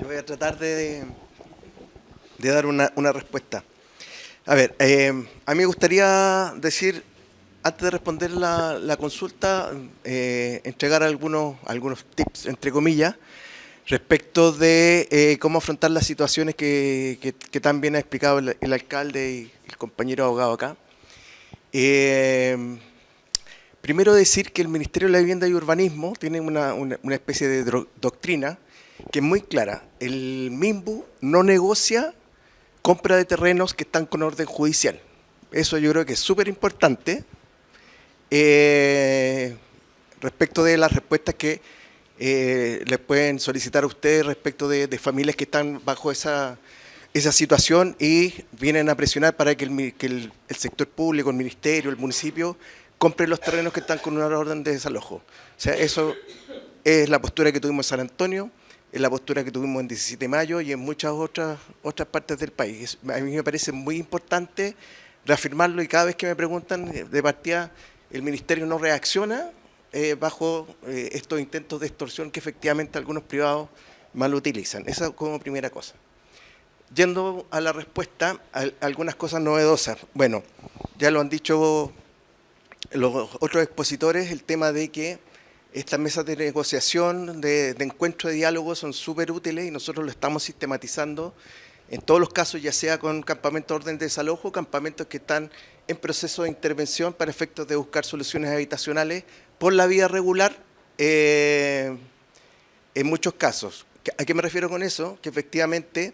Yo voy a tratar de dar una respuesta. A ver, a mí me gustaría decir, antes de responder la consulta, entregar algunos tips, entre comillas, respecto de cómo afrontar las situaciones que también ha explicado el alcalde y el compañero abogado acá. Primero decir que el Ministerio de la Vivienda y Urbanismo tiene una especie de doctrina que es muy clara. El MIMBU no negocia compra de terrenos que están con orden judicial. Eso yo creo que es súper importante respecto de las respuestas que les pueden solicitar a ustedes respecto de familias que están bajo esa situación y vienen a presionar para que el sector público, el ministerio, el municipio, compre los terrenos que están con una orden de desalojo. O sea, eso es la postura que tuvimos en San Antonio, es la postura que tuvimos en 17 de mayo y en muchas otras partes del país. A mí me parece muy importante reafirmarlo y cada vez que me preguntan de partida, el ministerio no reacciona bajo estos intentos de extorsión que efectivamente algunos privados mal utilizan. Esa como primera cosa. Yendo a la respuesta, algunas cosas novedosas. Bueno, ya lo han dicho los otros expositores, el tema de que estas mesas de negociación, de encuentro de diálogo son súper útiles y nosotros lo estamos sistematizando en todos los casos, ya sea con campamentos de orden de desalojo, campamentos que están en proceso de intervención para efectos de buscar soluciones habitacionales por la vía regular en muchos casos. ¿A qué me refiero con eso? Que efectivamente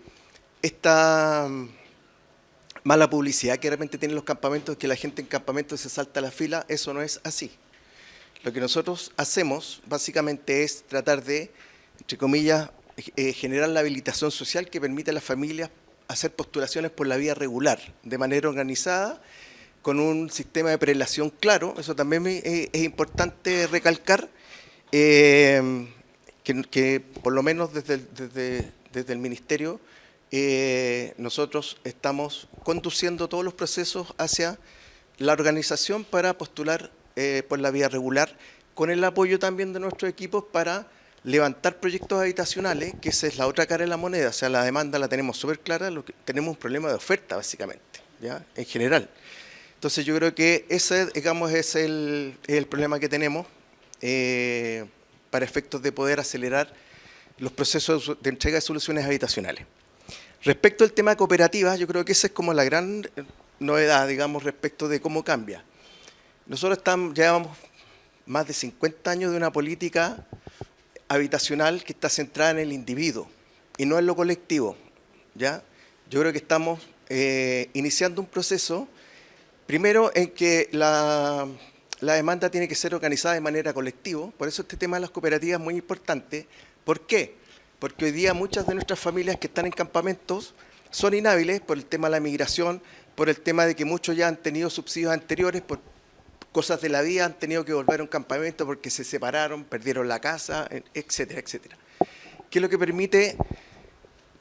esta mala publicidad que de repente tienen los campamentos, que la gente en campamentos se salta la fila, eso no es así. Lo que nosotros hacemos básicamente es tratar de, entre comillas, generar la habilitación social que permite a las familias hacer postulaciones por la vía regular, de manera organizada, con un sistema de prelación claro. Eso también es importante recalcar, que por lo menos desde el Ministerio nosotros estamos conduciendo todos los procesos hacia la organización para postular por la vía regular, con el apoyo también de nuestros equipos para levantar proyectos habitacionales, que esa es la otra cara de la moneda. O sea, la demanda la tenemos súper clara, tenemos un problema de oferta básicamente, ¿ya? En general. Entonces yo creo que ese, digamos, es el problema que tenemos para efectos de poder acelerar los procesos de entrega de soluciones habitacionales. Respecto al tema de cooperativas, yo creo que esa es como la gran novedad, digamos, respecto de cómo cambia. Nosotros llevamos más de 50 años de una política habitacional que está centrada en el individuo y no en lo colectivo, ¿ya? Yo creo que estamos iniciando un proceso, primero en que la demanda tiene que ser organizada de manera colectiva, por eso este tema de las cooperativas es muy importante. ¿Por qué? Porque hoy día muchas de nuestras familias que están en campamentos son inhábiles por el tema de la migración, por el tema de que muchos ya han tenido subsidios anteriores, por cosas de la vida, han tenido que volver a un campamento porque se separaron, perdieron la casa, etcétera, etcétera. ¿Qué es lo que permite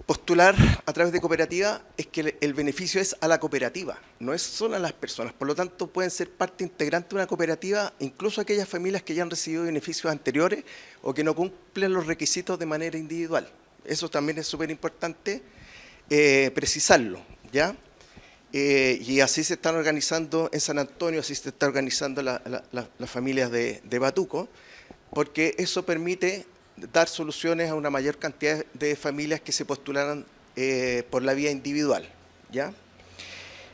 postular a través de cooperativa? Es que el beneficio es a la cooperativa, no es solo a las personas. Por lo tanto, pueden ser parte integrante de una cooperativa incluso aquellas familias que ya han recibido beneficios anteriores o que no cumplen los requisitos de manera individual. Eso también es súper importante precisarlo, ¿ya? Y así se están organizando en San Antonio, así se están organizando las familias de Batuco, porque eso permite dar soluciones a una mayor cantidad de familias que se postularan por la vía individual, ¿ya?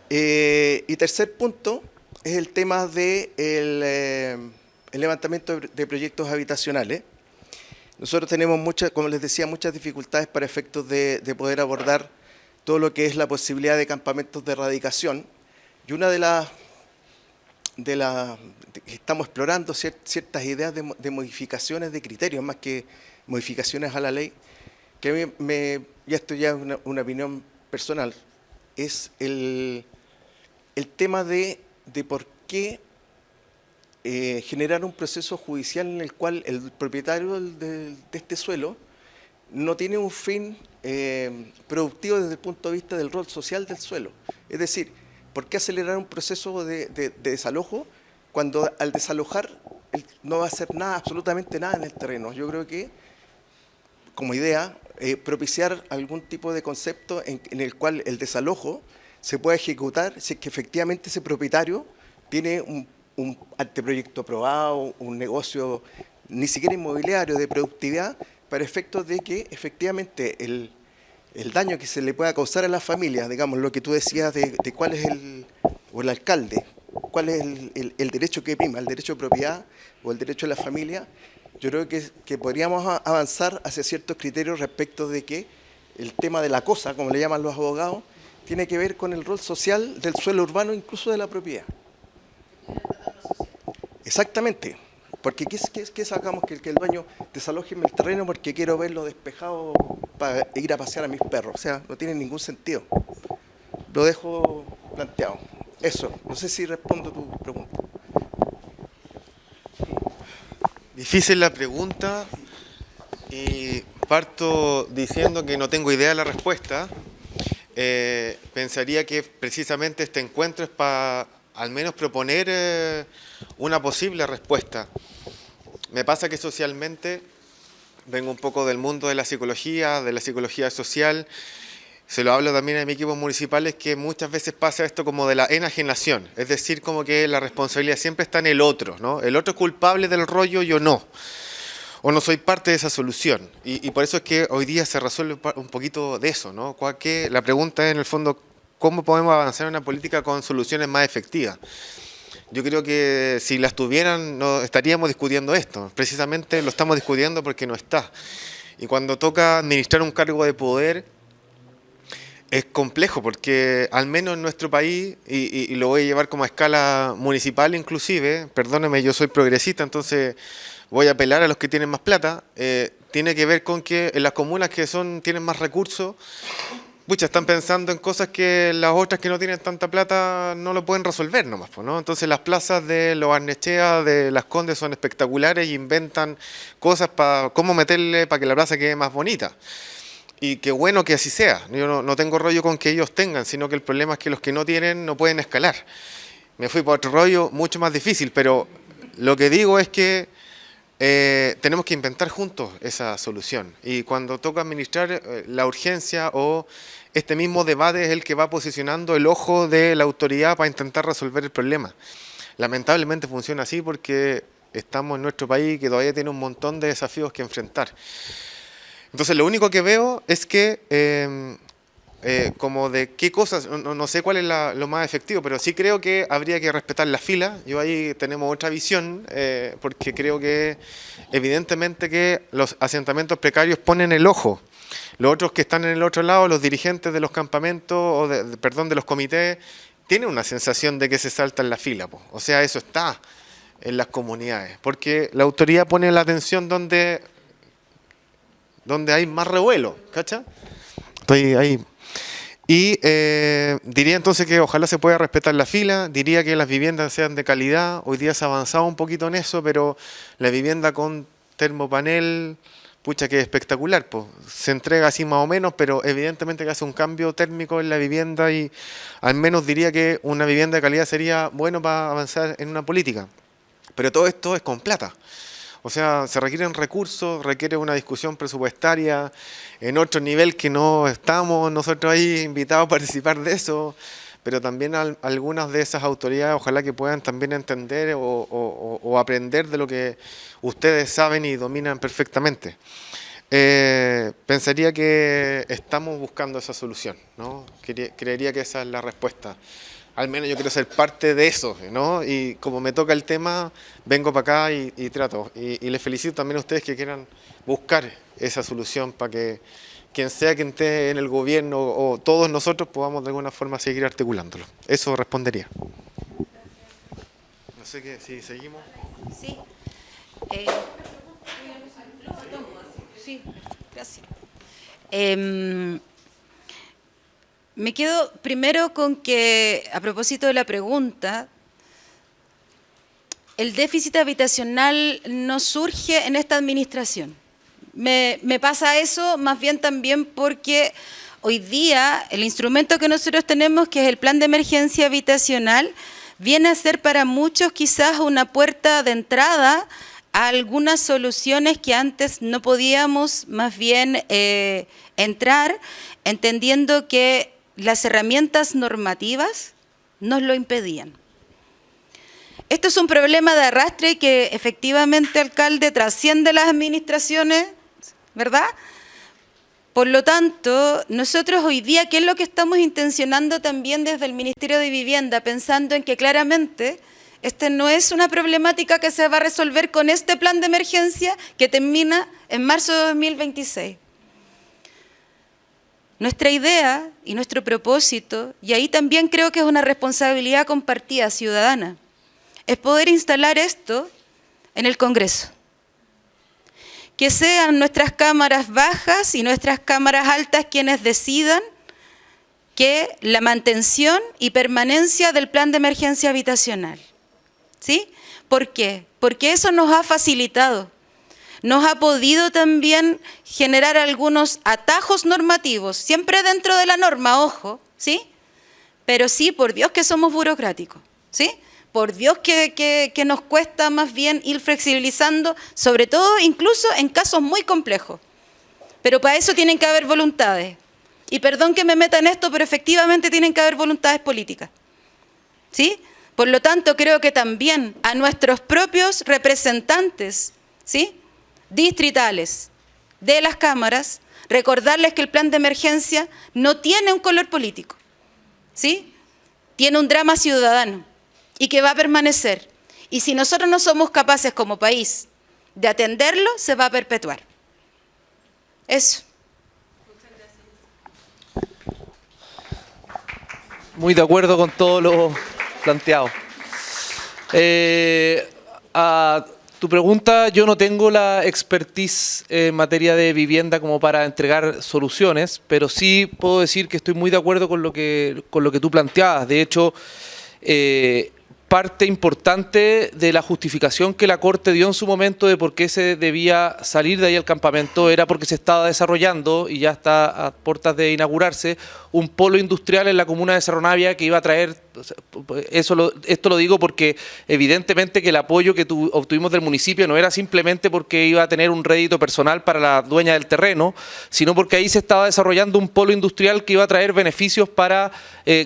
Y tercer punto es el tema del el levantamiento de proyectos habitacionales. Nosotros tenemos como les decía, muchas dificultades para efectos de poder abordar todo lo que es la posibilidad de campamentos de erradicación. Y una de las estamos explorando ciertas ideas de modificaciones de criterios, más que modificaciones a la ley, que a mí y esto ya es una opinión personal, es el tema de por qué generar un proceso judicial en el cual el propietario de este suelo no tiene un fin productivo desde el punto de vista del rol social del suelo. Es decir, ¿por qué acelerar un proceso de desalojo cuando al desalojar no va a hacer nada, absolutamente nada en el terreno? Yo creo que, como idea, propiciar algún tipo de concepto en el cual el desalojo se pueda ejecutar si es que efectivamente ese propietario tiene un anteproyecto aprobado, un negocio ni siquiera inmobiliario de productividad, para efectos de que efectivamente el daño que se le pueda causar a las familias, digamos, lo que tú decías de cuál es el alcalde, cuál es el derecho que prima, el derecho de propiedad o el derecho de la familia, yo creo que podríamos avanzar hacia ciertos criterios respecto de que el tema de la cosa, como le llaman los abogados, tiene que ver con el rol social del suelo urbano, incluso de la propiedad. Exactamente. Porque ¿qué sacamos? Que el dueño desaloje el terreno porque quiero verlo despejado para ir a pasear a mis perros. O sea, no tiene ningún sentido. Lo dejo planteado. Eso, no sé si respondo a tu pregunta. Difícil la pregunta y parto diciendo que no tengo idea de la respuesta. Pensaría que precisamente este encuentro es para al menos proponer una posible respuesta. Me pasa que socialmente vengo un poco del mundo de la psicología social. Se lo hablo también a mi equipo municipales, que muchas veces pasa esto como de la enajenación, es decir, como que la responsabilidad siempre está en el otro, ¿no? El otro es culpable del rollo, yo no. O no soy parte de esa solución. Y por eso es que hoy día se resuelve un poquito de eso, ¿no? La pregunta es, en el fondo, ¿cómo podemos avanzar en una política con soluciones más efectivas? Yo creo que si las tuvieran no estaríamos discutiendo esto. Precisamente lo estamos discutiendo porque no está. Y cuando toca administrar un cargo de poder es complejo porque al menos en nuestro país, y lo voy a llevar como a escala municipal inclusive, perdóneme, yo soy progresista, entonces voy a apelar a los que tienen más plata, tiene que ver con que en las comunas que tienen más recursos, están pensando en cosas que las otras que no tienen tanta plata no lo pueden resolver nomás, ¿no? Entonces las plazas de Los Barnechea, de Las Condes son espectaculares y inventan cosas para cómo meterle para que la plaza quede más bonita. Y qué bueno que así sea. Yo no tengo rollo con que ellos tengan, sino que el problema es que los que no tienen no pueden escalar. Me fui por otro rollo mucho más difícil, pero lo que digo es que tenemos que inventar juntos esa solución. Y cuando toca administrar la urgencia o este mismo debate es el que va posicionando el ojo de la autoridad para intentar resolver el problema. Lamentablemente funciona así porque estamos en nuestro país que todavía tiene un montón de desafíos que enfrentar. Entonces lo único que veo es que como de qué cosas, no sé cuál es lo más efectivo, pero sí creo que habría que respetar la fila. Yo ahí tenemos otra visión, porque creo que evidentemente que los asentamientos precarios ponen el ojo. Los otros que están en el otro lado, los dirigentes de los campamentos, o de los comités, tienen una sensación de que se saltan la fila, po. O sea, eso está en las comunidades, porque la autoridad pone la atención donde hay más revuelo, ¿cacha? Estoy ahí. Y diría entonces que ojalá se pueda respetar la fila, diría que las viviendas sean de calidad. Hoy día se ha avanzado un poquito en eso, pero la vivienda con termopanel, pucha que es espectacular, pues. Se entrega así más o menos, pero evidentemente que hace un cambio térmico en la vivienda, y al menos diría que una vivienda de calidad sería bueno para avanzar en una política. Pero todo esto es con plata. O sea, se requieren recursos, requiere una discusión presupuestaria en otro nivel que no estamos nosotros ahí invitados a participar de eso, pero también algunas de esas autoridades ojalá que puedan también entender o aprender de lo que ustedes saben y dominan perfectamente. Pensaría que estamos buscando esa solución, ¿no? Creería que esa es la respuesta. Al menos yo quiero ser parte de eso, ¿no? Y como me toca el tema, vengo para acá y trato. Y les felicito también a ustedes que quieran buscar esa solución para que quien sea que esté en el gobierno o todos nosotros podamos de alguna forma seguir articulándolo. Eso respondería. No sé qué, si seguimos. Sí. Sí, gracias. Me quedo primero con que, a propósito de la pregunta, el déficit habitacional no surge en esta administración. Me pasa eso más bien también porque hoy día el instrumento que nosotros tenemos, que es el Plan de Emergencia Habitacional, viene a ser para muchos quizás una puerta de entrada a algunas soluciones que antes no podíamos más bien entrar, entendiendo que las herramientas normativas nos lo impedían. Esto es un problema de arrastre que efectivamente, alcalde, trasciende las administraciones, ¿verdad? Por lo tanto, nosotros hoy día, ¿qué es lo que estamos intencionando también desde el Ministerio de Vivienda? Pensando en que claramente esta no es una problemática que se va a resolver con este plan de emergencia que termina en marzo de 2026. Nuestra idea y nuestro propósito, y ahí también creo que es una responsabilidad compartida ciudadana, es poder instalar esto en el Congreso. Que sean nuestras cámaras bajas y nuestras cámaras altas quienes decidan que la mantención y permanencia del plan de emergencia habitacional. ¿Sí? ¿Por qué? Porque eso nos ha facilitado. Nos ha podido también generar algunos atajos normativos, siempre dentro de la norma, ojo, ¿sí? Pero sí, por Dios que somos burocráticos, ¿sí? Por Dios que nos cuesta más bien ir flexibilizando, sobre todo incluso en casos muy complejos. Pero para eso tienen que haber voluntades. Y perdón que me meta en esto, pero efectivamente tienen que haber voluntades políticas, ¿sí? Por lo tanto, creo que también a nuestros propios representantes, ¿sí?, distritales de las cámaras, recordarles que el plan de emergencia no tiene un color político, ¿sí? Tiene un drama ciudadano y que va a permanecer. Y si nosotros no somos capaces como país de atenderlo, se va a perpetuar. Eso. Muy de acuerdo con todo lo planteado. A tu pregunta, yo no tengo la expertise en materia de vivienda como para entregar soluciones, pero sí puedo decir que estoy muy de acuerdo con lo que tú planteabas. De hecho, parte importante de la justificación que la Corte dio en su momento de por qué se debía salir de ahí al campamento era porque se estaba desarrollando, y ya está a puertas de inaugurarse, un polo industrial en la comuna de Cerro Navia que iba a traer, esto lo digo porque evidentemente que el apoyo que obtuvimos del municipio no era simplemente porque iba a tener un rédito personal para la dueña del terreno, sino porque ahí se estaba desarrollando un polo industrial que iba a traer beneficios para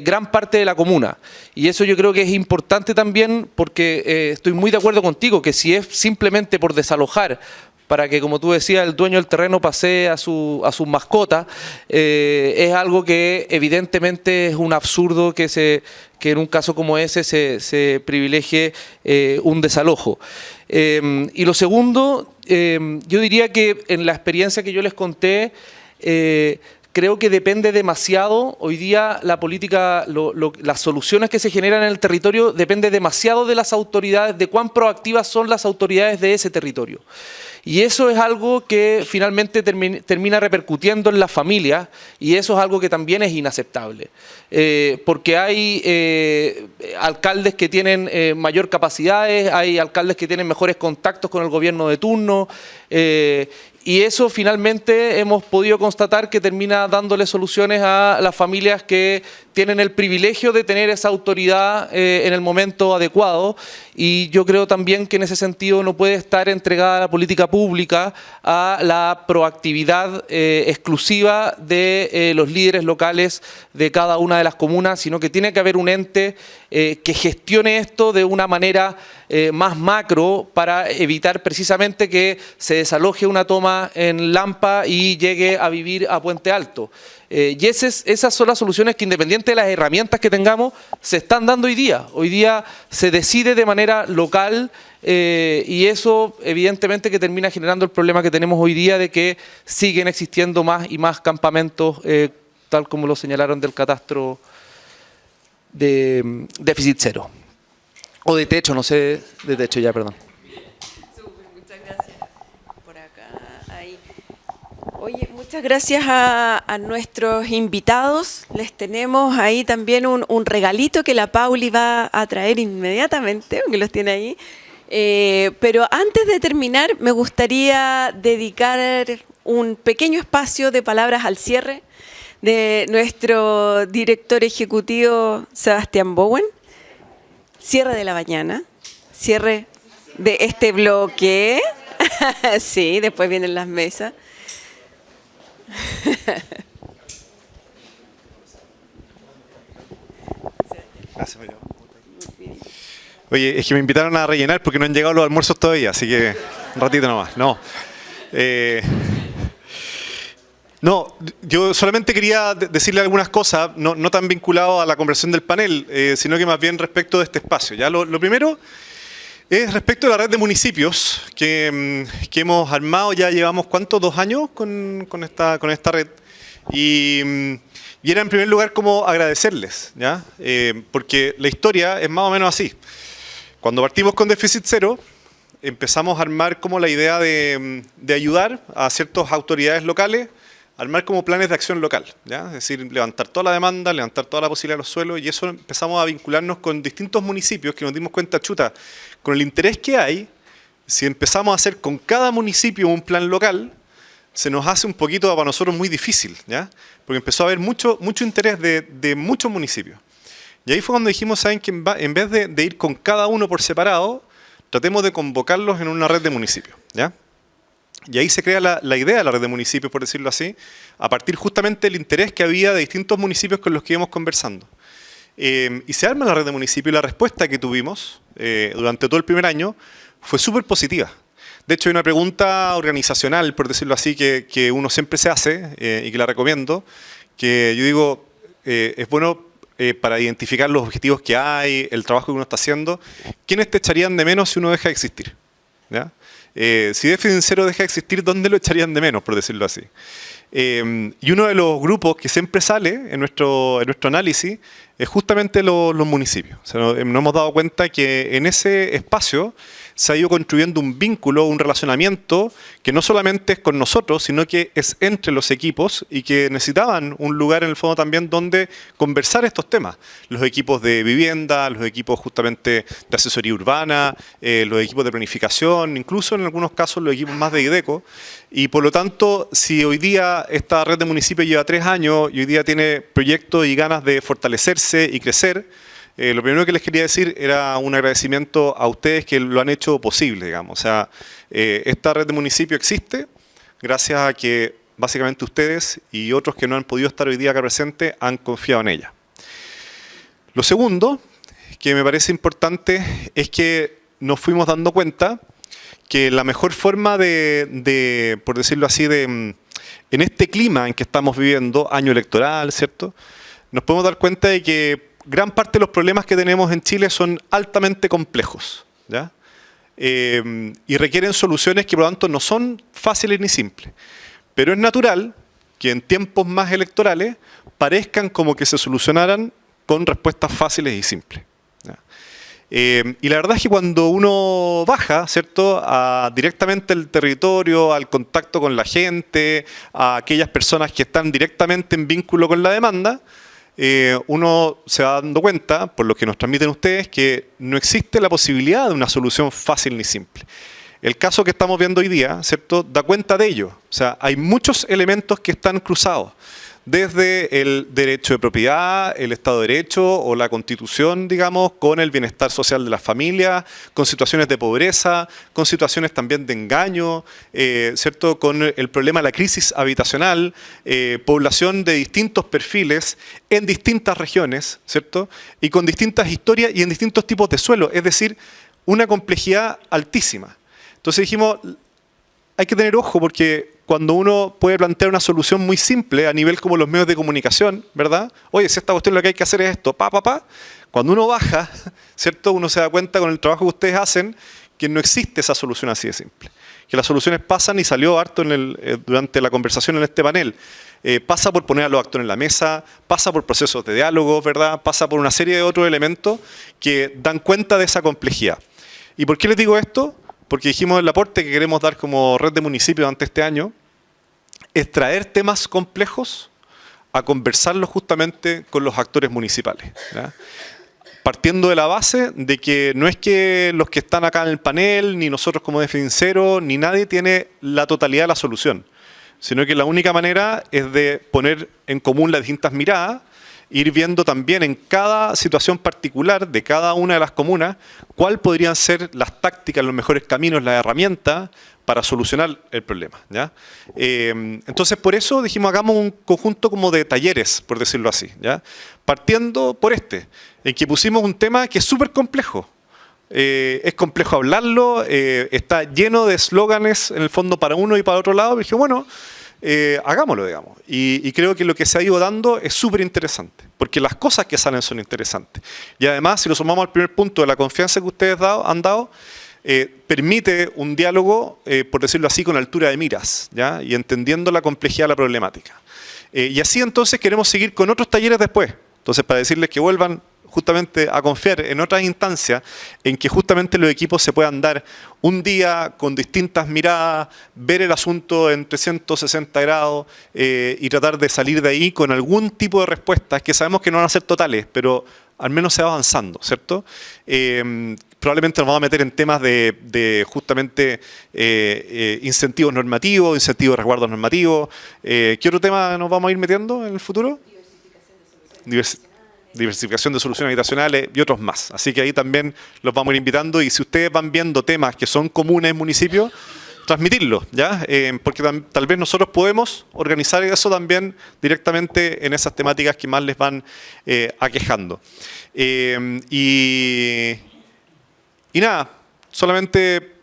gran parte de la comuna. Y eso yo creo que es importante también porque estoy muy de acuerdo contigo, que si es simplemente por desalojar para que, como tú decías, el dueño del terreno pasee a sus mascotas, es algo que evidentemente es un absurdo que en un caso como ese se privilegie un desalojo. Y lo segundo, yo diría que en la experiencia que yo les conté, creo que depende demasiado, hoy día la política, las soluciones que se generan en el territorio depende demasiado de las autoridades, de cuán proactivas son las autoridades de ese territorio. Y eso es algo que finalmente termina repercutiendo en las familias, y eso es algo que también es inaceptable. Porque hay alcaldes que tienen mayor capacidades, hay alcaldes que tienen mejores contactos con el gobierno de turno, y eso finalmente hemos podido constatar que termina dándole soluciones a las familias que tienen el privilegio de tener esa autoridad en el momento adecuado, y yo creo también que en ese sentido no puede estar entregada la política pública a la proactividad exclusiva de los líderes locales de cada una de las comunas, sino que tiene que haber un ente que gestione esto de una manera más macro para evitar precisamente que se desaloje una toma en Lampa y llegue a vivir a Puente Alto. Y esas son las soluciones que, independiente de las herramientas que tengamos, se están dando hoy día. Hoy día se decide de manera local y eso evidentemente que termina generando el problema que tenemos hoy día de que siguen existiendo más y más campamentos, tal como lo señalaron del catastro de déficit cero. O de techo, no sé, de techo ya, perdón. Muchas gracias. Por acá, ahí. Oye, muchas gracias a nuestros invitados. Les tenemos ahí también un regalito que la Pauli va a traer inmediatamente, aunque los tiene ahí. Pero antes de terminar, me gustaría dedicar un pequeño espacio de palabras al cierre de nuestro director ejecutivo, Sebastián Bowen. Cierre de la mañana, cierre de este bloque. Sí, después vienen las mesas. Gracias, Mario. Oye, es que me invitaron a rellenar porque no han llegado los almuerzos todavía, así que un ratito nomás. No, yo solamente quería decirle algunas cosas, no tan vinculado a la conversación del panel, sino que más bien respecto de este espacio. ¿Ya? Lo primero es respecto a la red de municipios que hemos armado, ya llevamos, ¿cuánto? 2 años con esta red. Y era en primer lugar como agradecerles, ¿ya? Porque la historia es más o menos así. Cuando partimos con déficit cero, empezamos a armar como la idea de ayudar a ciertas autoridades locales, armar como planes de acción local, ¿ya? Es decir, levantar toda la demanda, levantar toda la posibilidad de los suelos, y eso empezamos a vincularnos con distintos municipios que nos dimos cuenta, chuta, con el interés que hay, si empezamos a hacer con cada municipio un plan local, se nos hace un poquito para nosotros muy difícil, ¿ya? Porque empezó a haber mucho interés de muchos municipios. Y ahí fue cuando dijimos, ¿saben qué? En vez de ir con cada uno por separado, tratemos de convocarlos en una red de municipios, ¿ya? Y ahí se crea la idea de la red de municipios, por decirlo así, a partir justamente del interés que había de distintos municipios con los que íbamos conversando. Y se arma la red de municipios, y la respuesta que tuvimos durante todo el primer año fue súper positiva. De hecho, hay una pregunta organizacional, por decirlo así, que uno siempre se hace y que la recomiendo, que yo digo, es bueno para identificar los objetivos que hay, el trabajo que uno está haciendo, ¿quiénes te echarían de menos si uno deja de existir? ¿Ya? Si déficit cero deja de existir, ¿dónde lo echarían de menos, por decirlo así? Y uno de los grupos que siempre sale en nuestro análisis es justamente los municipios. O sea, nos hemos dado cuenta que en ese espacio se ha ido construyendo un vínculo, un relacionamiento que no solamente es con nosotros, sino que es entre los equipos y que necesitaban un lugar en el fondo también donde conversar estos temas. Los equipos de vivienda, los equipos justamente de asesoría urbana, los equipos de planificación, incluso en algunos casos los equipos más de IDECO. Y por lo tanto, si hoy día esta red de municipios lleva 3 años y hoy día tiene proyectos y ganas de fortalecerse y crecer, lo primero que les quería decir era un agradecimiento a ustedes que lo han hecho posible, digamos. O sea, esta red de municipios existe gracias a que básicamente ustedes y otros que no han podido estar hoy día acá presentes han confiado en ella. Lo segundo que me parece importante es que nos fuimos dando cuenta que la mejor forma por decirlo así, en este clima en que estamos viviendo, año electoral, ¿cierto? Nos podemos dar cuenta de que gran parte de los problemas que tenemos en Chile son altamente complejos, ¿ya? Y requieren soluciones que por lo tanto no son fáciles ni simples. Pero es natural que en tiempos más electorales parezcan como que se solucionaran con respuestas fáciles y simples, ¿ya? Y la verdad es que cuando uno baja, ¿cierto?, directamente al territorio, al contacto con la gente, a aquellas personas que están directamente en vínculo con la demanda, uno se va dando cuenta, por lo que nos transmiten ustedes, que no existe la posibilidad de una solución fácil ni simple. El caso que estamos viendo hoy día, ¿cierto?, da cuenta de ello. O sea, hay muchos elementos que están cruzados, desde el derecho de propiedad, el Estado de Derecho o la Constitución, digamos, con el bienestar social de las familias, con situaciones de pobreza, con situaciones también de engaño, ¿cierto?, con el problema de la crisis habitacional, población de distintos perfiles en distintas regiones, ¿cierto?, y con distintas historias y en distintos tipos de suelo, es decir, una complejidad altísima. Entonces dijimos, hay que tener ojo porque cuando uno puede plantear una solución muy simple a nivel como los medios de comunicación, ¿verdad? Oye, si esta cuestión lo que hay que hacer es esto, cuando uno baja, ¿cierto?, uno se da cuenta con el trabajo que ustedes hacen que no existe esa solución así de simple. Que las soluciones pasan, y salió harto durante la conversación en este panel, pasa por poner a los actores en la mesa, pasa por procesos de diálogo, ¿verdad?, pasa por una serie de otros elementos que dan cuenta de esa complejidad. ¿Y por qué les digo esto? Porque dijimos el aporte que queremos dar como red de municipios durante este año, es traer temas complejos a conversarlos justamente con los actores municipales, ¿ya? Partiendo de la base de que no es que los que están acá en el panel, ni nosotros como defenseros, ni nadie tiene la totalidad de la solución, sino que la única manera es de poner en común las distintas miradas, ir viendo también en cada situación particular de cada una de las comunas cuál podrían ser las tácticas, los mejores caminos, las herramientas para solucionar el problema, ¿ya? Entonces, por eso dijimos, hagamos un conjunto como de talleres, por decirlo así, ¿ya? Partiendo por en que pusimos un tema que es súper complejo. Es complejo hablarlo, está lleno de eslóganes en el fondo para uno y para otro lado. Y dije, bueno, hagámoslo, digamos. Y creo que lo que se ha ido dando es súper interesante, porque las cosas que salen son interesantes. Y además, si lo sumamos al primer punto de la confianza que ustedes han dado, permite un diálogo, por decirlo así, con altura de miras, ¿ya? Y entendiendo la complejidad de la problemática. Y así entonces queremos seguir con otros talleres después. Entonces, para decirles que vuelvan justamente a confiar en otras instancias en que justamente los equipos se puedan dar un día con distintas miradas, ver el asunto en 360 grados y tratar de salir de ahí con algún tipo de respuestas que sabemos que no van a ser totales, pero al menos se va avanzando, ¿cierto? Probablemente nos vamos a meter en temas de justamente incentivos normativos, incentivos de resguardos normativos. ¿Qué otro tema nos vamos a ir metiendo en el futuro? Diversificación de soluciones habitacionales y otros más. Así que ahí también los vamos a ir invitando, y si ustedes van viendo temas que son comunes en municipios, transmitirlos, ¿ya? Porque tal vez nosotros podemos organizar eso también directamente en esas temáticas que más les van aquejando. Y nada, solamente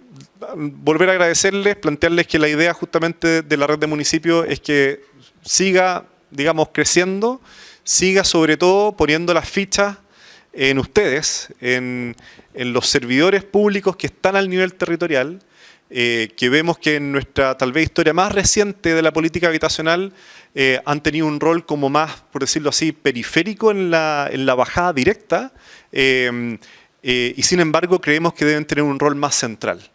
volver a agradecerles, plantearles que la idea justamente de la red de municipios es que siga, digamos, creciendo, siga sobre todo poniendo las fichas en ustedes, en los servidores públicos que están al nivel territorial, que vemos que en nuestra tal vez historia más reciente de la política habitacional han tenido un rol como más, por decirlo así, periférico en la bajada directa, y sin embargo creemos que deben tener un rol más central.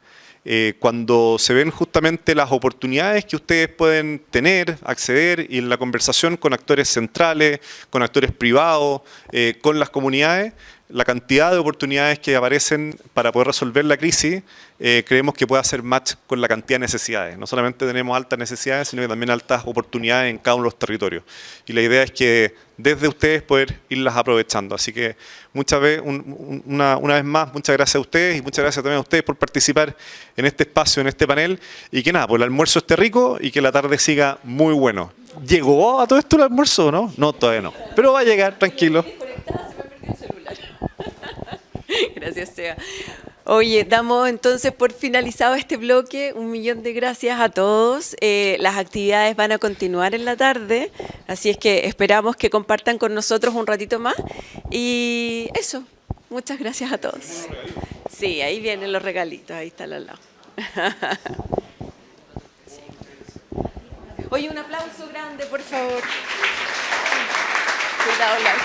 Cuando se ven justamente las oportunidades que ustedes pueden tener, acceder, y en la conversación con actores centrales, con actores privados, con las comunidades, la cantidad de oportunidades que aparecen para poder resolver la crisis, creemos que puede hacer match con la cantidad de necesidades. No solamente tenemos altas necesidades, sino que también altas oportunidades en cada uno de los territorios. Y la idea es que desde ustedes poder irlas aprovechando. Así que una vez más, muchas gracias a ustedes, y muchas gracias también a ustedes por participar en este espacio, en este panel. Y que nada, pues el almuerzo esté rico y que la tarde siga muy bueno. ¿Llegó a todo esto el almuerzo o no? No, todavía no. Pero va a llegar, tranquilo. Gracias, Seba. Oye, damos entonces por finalizado este bloque. 1.000.000 de gracias a todos. Las actividades van a continuar en la tarde, así es que esperamos que compartan con nosotros un ratito más. Y eso, muchas gracias a todos. Sí, ahí vienen los regalitos, ahí está al lado. Oye, un aplauso grande, por favor. Cuidado, Lara.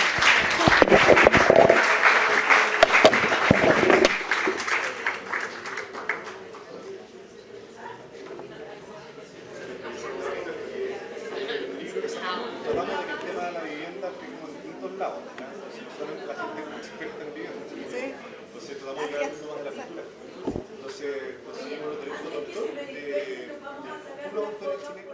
Tratamos de que el tema de la vivienda esté como en distintos lados, ¿ya? Solamente la gente es experta en vivienda. Entonces tratamos de dar mucho más de la cultura. Entonces, conseguimos los derechos de autor de uno de los autores chilenos.